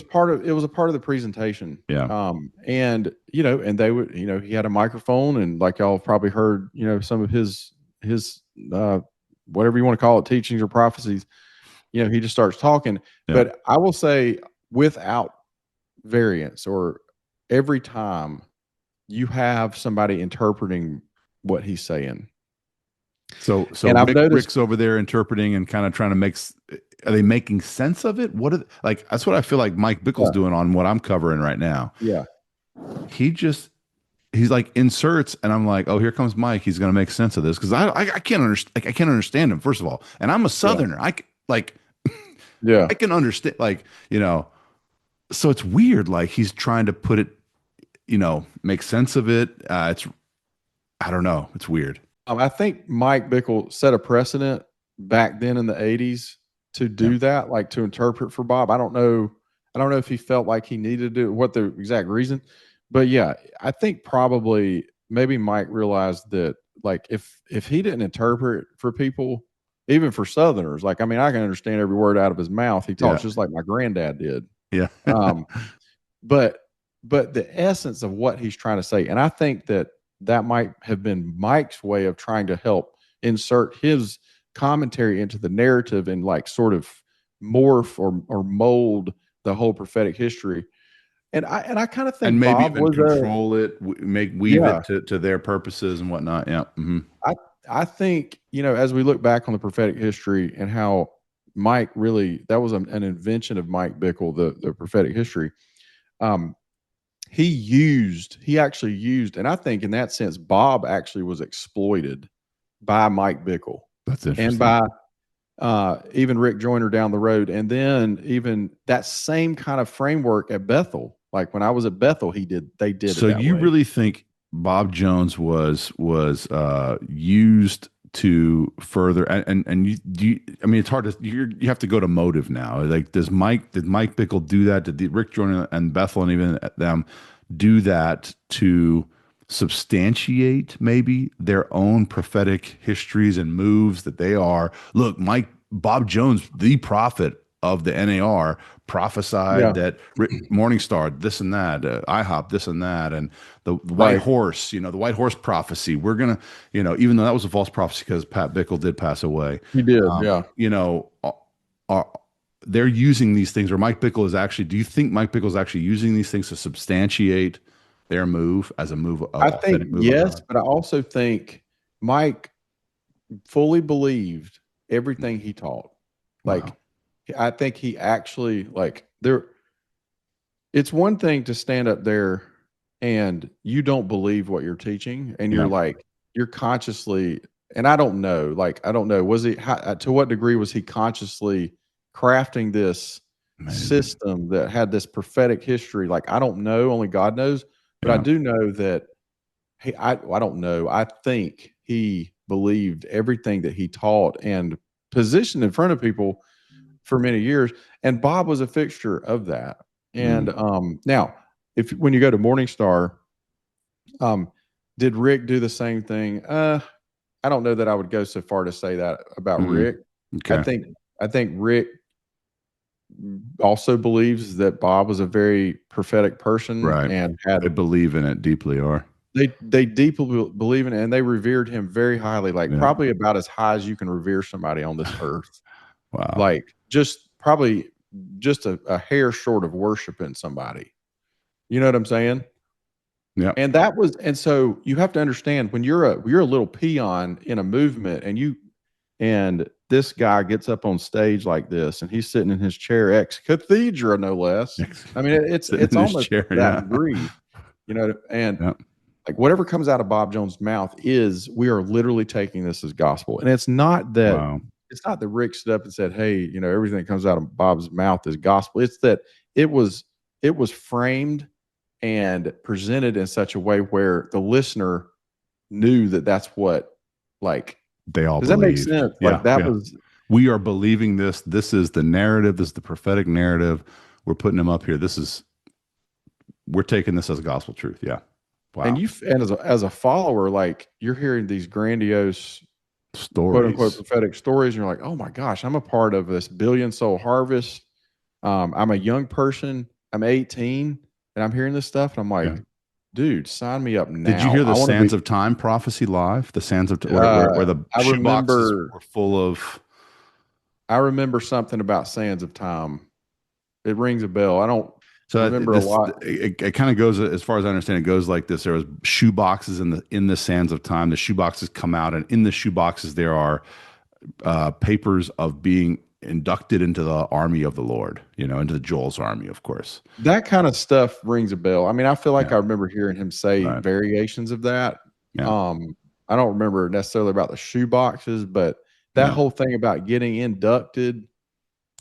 was a part of the presentation. Yeah. And and they would he had a microphone, and like y'all have probably heard some of his whatever you want to call it, teachings or prophecies. He just starts talking. Yeah. But I will say, without variance, or every time you have somebody interpreting what he's saying. So and I've noticed Rick's over there interpreting and kind of trying to make. Are they making sense of it? That's what I feel like Mike Bickle's doing on what I'm covering right now. Yeah. He's like inserts, and I'm like, oh, here comes Mike. He's going to make sense of this because I can't understand. I can't understand him, first of all, and I'm a Southerner. Yeah. I can understand, so it's weird. Like he's trying to put it, make sense of it. I don't know. It's weird. I think Mike Bickle set a precedent back then in the 80s to do that, like to interpret for Bob. I don't know if he felt like he needed to do what the exact reason, but yeah, I think probably maybe Mike realized that like if he didn't interpret for people, even for Southerners, like, I mean, I can understand every word out of his mouth. He talks just like my granddad did. Yeah. But the essence of what he's trying to say, and I think that might have been Mike's way of trying to help insert his commentary into the narrative and like sort of morph or mold the whole prophetic history. And I kind of think and maybe Bob even control it, weave it to their purposes and whatnot. Yeah. Mm-hmm. I think, as we look back on the prophetic history and how Mike really, that was an invention of Mike Bickle, the prophetic history. He actually used, and I think in that sense, Bob actually was exploited by Mike Bickle. That's interesting. And by even Rick Joyner down the road. And then even that same kind of framework at Bethel, like when I was at Bethel, they did So it that you way. really think Bob Jones was used to further and I mean, it's hard to you have to go to motive now. Like, did Mike Bickle do that? Did Rick Joyner and Bethel and even them do that to substantiate maybe their own prophetic histories and moves that they are? Look, Bob Jones, the prophet of the NAR, prophesied that Morningstar, this and that, IHOP, this and that, and the white horse, the white horse prophecy. We're gonna, even though that was a false prophecy because Pat Bickle did pass away. He did, they're using these things, or Mike Bickle is actually. Do you think Mike Bickle is actually using these things to substantiate their move as a move? I think yes, but I also think Mike fully believed everything he taught. Like, I think he actually it's one thing to stand up there and you don't believe what you're teaching and you're consciously, and I don't know, was he, to what degree was he consciously crafting this system that had this prophetic history? Like, I don't know, only God knows, but I do know that I don't know. I think he believed everything that he taught and positioned in front of people for many years, and Bob was a fixture of that. And now, when you go to Morningstar, did Rick do the same thing? I don't know that I would go so far to say that about Rick. Okay. I think Rick also believes that Bob was a very prophetic person, and they believe in it deeply, or they deeply believe in it, and they revered him very highly, probably about as high as you can revere somebody on this earth. Wow. Like probably just a hair short of worshiping somebody. You know what I'm saying? Yeah. And so you have to understand, when you're a little peon in a movement, and this guy gets up on stage like this, and he's sitting in his chair ex cathedra, no less. I mean, it's almost chair, that degree, and like whatever comes out of Bob Jones' mouth we are literally taking this as gospel. And it's not that it's not that Rick stood up and said, hey, everything that comes out of Bob's mouth is gospel. It's that it was framed and presented in such a way where the listener knew that that's what, like, they all does believed. that make sense? Like that was, we are believing this. This is the narrative. This is the prophetic narrative. We're putting them up here. We're taking this as gospel truth. Yeah. Wow. And as a follower, like, you're hearing these grandiose stories, quote unquote prophetic stories, and you're like, oh my gosh, I'm a part of this billion soul harvest. I'm a young person. I'm 18 and I'm hearing this stuff, and I'm like, dude, sign me up now. Did you hear the Sands of Time prophecy live? The Sands of Time, where the shoeboxes were full of. I remember something about Sands of Time. It rings a bell. I don't remember a lot. It kind of goes, as far as I understand, it goes like this. There was shoeboxes in the Sands of Time. The shoeboxes come out, and in the shoeboxes there are papers of being inducted into the army of the Lord, into the Joel's army, of course. That kind of stuff rings a bell. I mean, I feel like I remember hearing him say variations of that. I don't remember necessarily about the shoe boxes, but that whole thing about getting inducted,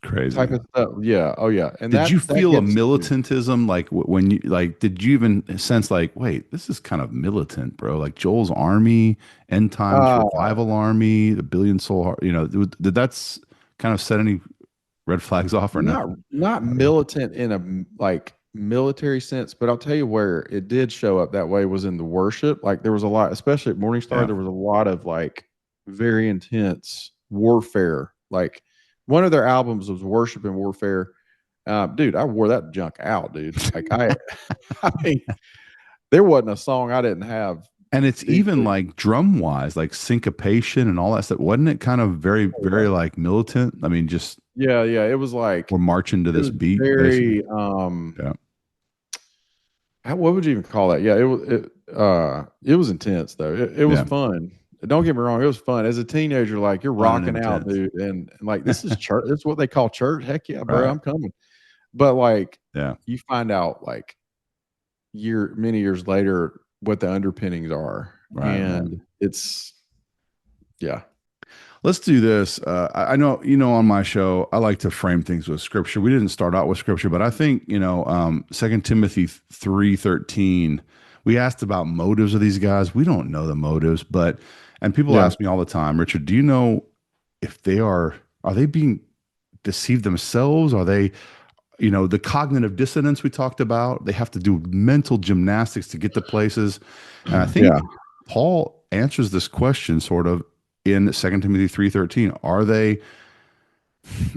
crazy type of stuff. Yeah. Oh yeah. And did you feel a militantism, like when you, like, did you even sense like, wait, this is kind of militant, bro? Like Joel's army, end times revival army, the billion soul, did that kind of set any red flags off or not militant in a like military sense, but I'll tell you where it did show up that way was in the worship. Like there was a lot, especially at Morningstar, there was a lot of like very intense warfare. Like one of their albums was Worship and Warfare. Dude, I wore that junk out, dude. Like I mean, there wasn't a song I didn't have. And it's even like drum wise, like syncopation and all that stuff. Wasn't it kind of very, very like militant? I mean, just it was like we're marching to this beat. Very what would you even call that? Yeah, it was intense though. It was fun. Don't get me wrong, it was fun. As a teenager, like you're rocking out, dude, and like this is church. This is what they call church. Heck yeah, bro, I'm coming. But like, you find out like many years later what the underpinnings are, and it's Let's do this. I know, on my show, I like to frame things with scripture. We didn't start out with scripture, but I think, 2 Timothy 3:13, we asked about motives of these guys. We don't know the motives, and people ask me all the time, Richard, do you know if are they being deceived themselves? Are they, the cognitive dissonance we talked about? They have to do mental gymnastics to get to places. And I think Paul answers this question sort of in 2 Timothy 3:13. Are they,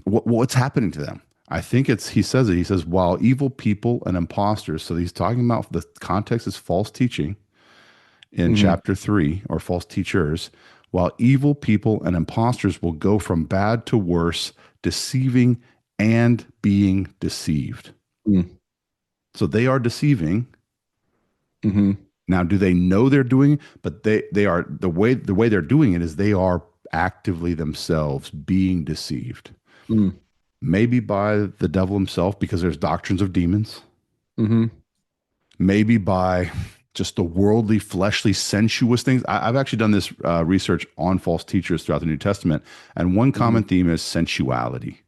what's happening to them? I think he says, while evil people and imposters, so he's talking about, the context is false teaching in chapter 3, or false teachers, while evil people and imposters will go from bad to worse, deceiving and being deceived. So they are deceiving. Now, do they know they're doing it? But they are, the way they're doing it is they are actively themselves being deceived. Maybe by the devil himself, because there's doctrines of demons. Maybe by just the worldly, fleshly, sensuous things. I've actually done this research on false teachers throughout the New Testament, and one common theme is sensuality.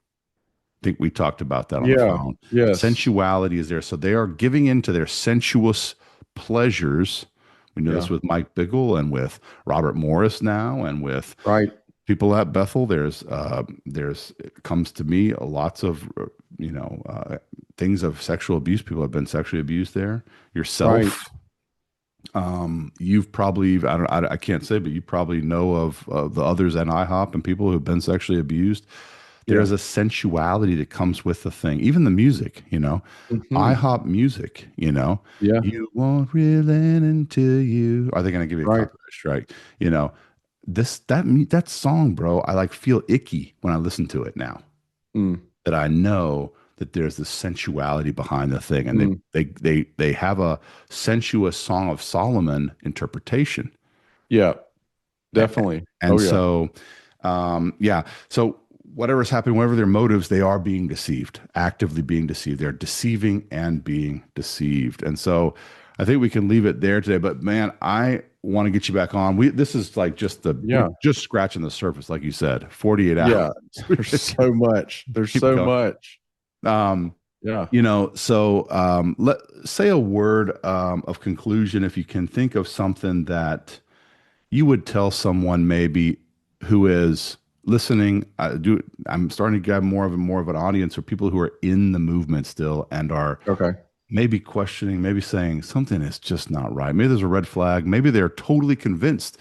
I think we talked about that on the phone. Yes. Sensuality is there. So they are giving into their sensuous pleasures. We know this with Mike Bickle and with Robert Morris now, and with people at Bethel. There's it comes to me lots of things of sexual abuse. People have been sexually abused there. Yourself, you've probably, I can't say, but you probably know of the others at IHOP and people who've been sexually abused. There's a sensuality that comes with the thing, even the music, IHOP music, you won't relent until you, are they going to give you a copyright strike? That song, bro, I like feel icky when I listen to it now, that I know that there's this sensuality behind the thing. And they have a sensuous Song of Solomon interpretation. Yeah, definitely. And so Yeah. So whatever's happening, whatever their motives, they are being deceived, actively being deceived. They're deceiving and being deceived. And so I think we can leave it there today. But man, I want to get you back on. This is like we're just scratching the surface, like you said, 48 hours. Yeah. There's so much. There's so much. Let's say a word of conclusion. If you can think of something that you would tell someone maybe who is listening, I'm starting to get more of an audience, or people who are in the movement still and are maybe questioning, maybe saying something is just not right. Maybe there's a red flag. Maybe they're totally convinced.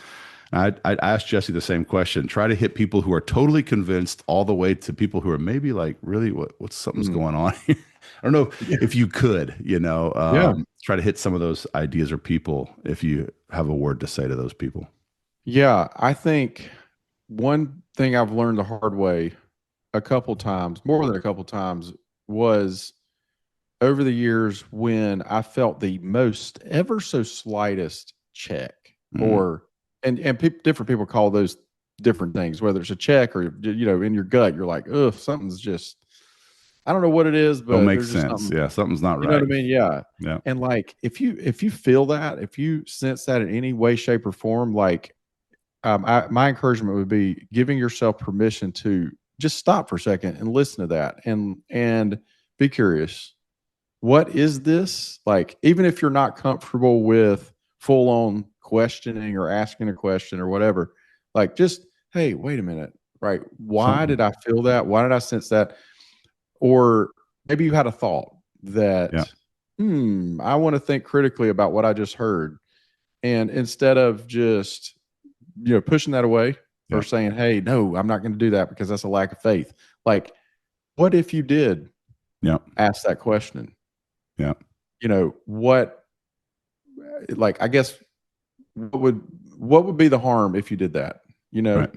I'd ask Jesse the same question. Try to hit people who are totally convinced all the way to people who are maybe like, really, what's something's going on here? I don't know if you could, try to hit some of those ideas or people if you have a word to say to those people. Yeah, I think one thing I've learned the hard way a couple times, more than a couple times, was over the years when I felt the most ever so slightest check, or different people call those different things, whether it's a check or in your gut you're like, ugh, something's just, I don't know what it is, but don't make sense. Yeah, something's not right. You know what I mean? Yeah. And like if you feel that, if you sense that in any way, shape, or form, like my encouragement would be giving yourself permission to just stop for a second and listen to that and be curious. What is this? Like, even if you're not comfortable with full on questioning or asking a question or whatever, like just, hey, wait a minute, right? Why did I feel that? Why did I sense that? Or maybe you had a thought that, I want to think critically about what I just heard. And instead of just, pushing that away or saying, hey, no, I'm not going to do that because that's a lack of faith. Like, what if you did ask that question? Yeah. What, like, I guess what would be the harm if you did that? Right.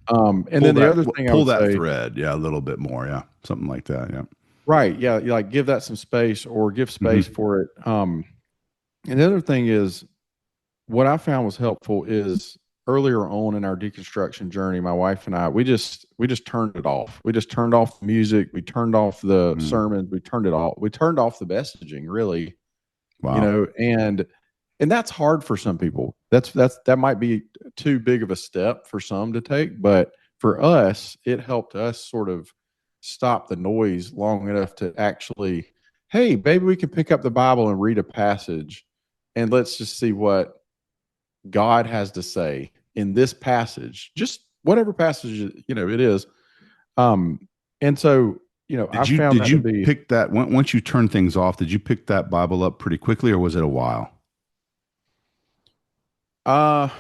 And then the other thing I would say, thread, a little bit more, something like that, right, you like give that some space, or give space for it. And the other thing is, what I found was helpful is earlier on in our deconstruction journey, my wife and I, we just turned it off. We just turned off the music. We turned off the sermons. We turned it off. We turned off the messaging, really. Wow. And that's hard for some people. That might be too big of a step for some to take, but for us, it helped us sort of stop the noise long enough to actually, hey, maybe we can pick up the Bible and read a passage, and let's just see what God has to say in this passage, just whatever passage it is. And so did you pick that once you turn things off? Did you pick that Bible up pretty quickly, or was it a while? I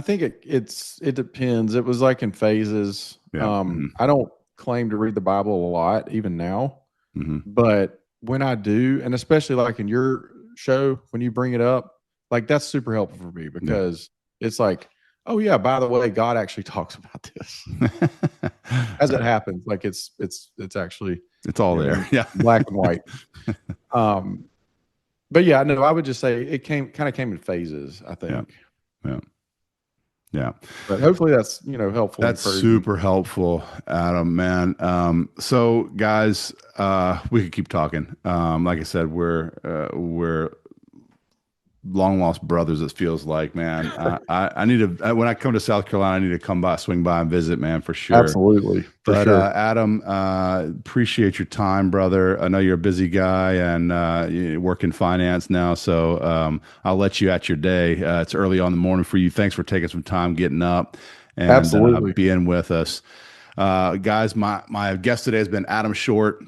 think it depends. It was like in phases. I don't claim to read the Bible a lot even now, but when I do, and especially like in your show when you bring it up, like that's super helpful for me, because it's like, oh yeah, by the way, God actually talks about this as it happens. Like it's actually, it's all there. Yeah. Black and white. But yeah, no, I would just say it kind of came in phases, I think. Yeah. But hopefully that's, helpful. That's super helpful, Adam, man. So guys, we could keep talking. Like I said, we're long lost brothers. It feels like, man. I need to, when I come to South Carolina, I need to swing by and visit, man, for sure. Absolutely. But Adam, appreciate your time, brother. I know you're a busy guy and you work in finance now, so I'll let you at your day. It's early on in the morning for you. Thanks for taking some time, getting up and being with us. Guys, my guest today has been Adam Short.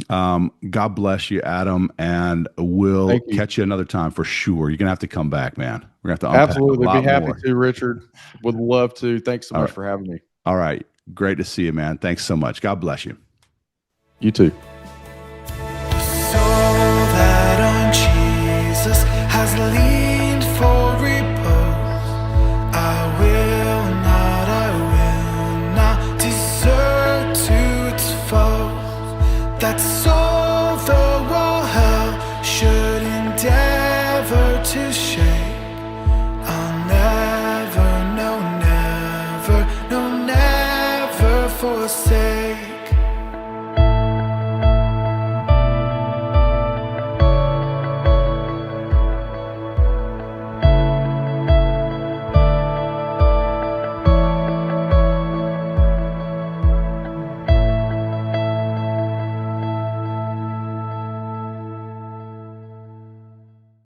God bless you, Adam, and we'll catch you another time for sure. You're gonna have to come back, man. We're gonna have to absolutely be happy to, Richard. Would love to. Thanks so much for having me. All right, great to see you, man. Thanks so much. God bless you. You too. So that on Jesus has leaned for repose. I will not desert to its foes. That's all the wall hell should endeavor to shake. I'll never, no, never, no. forsake.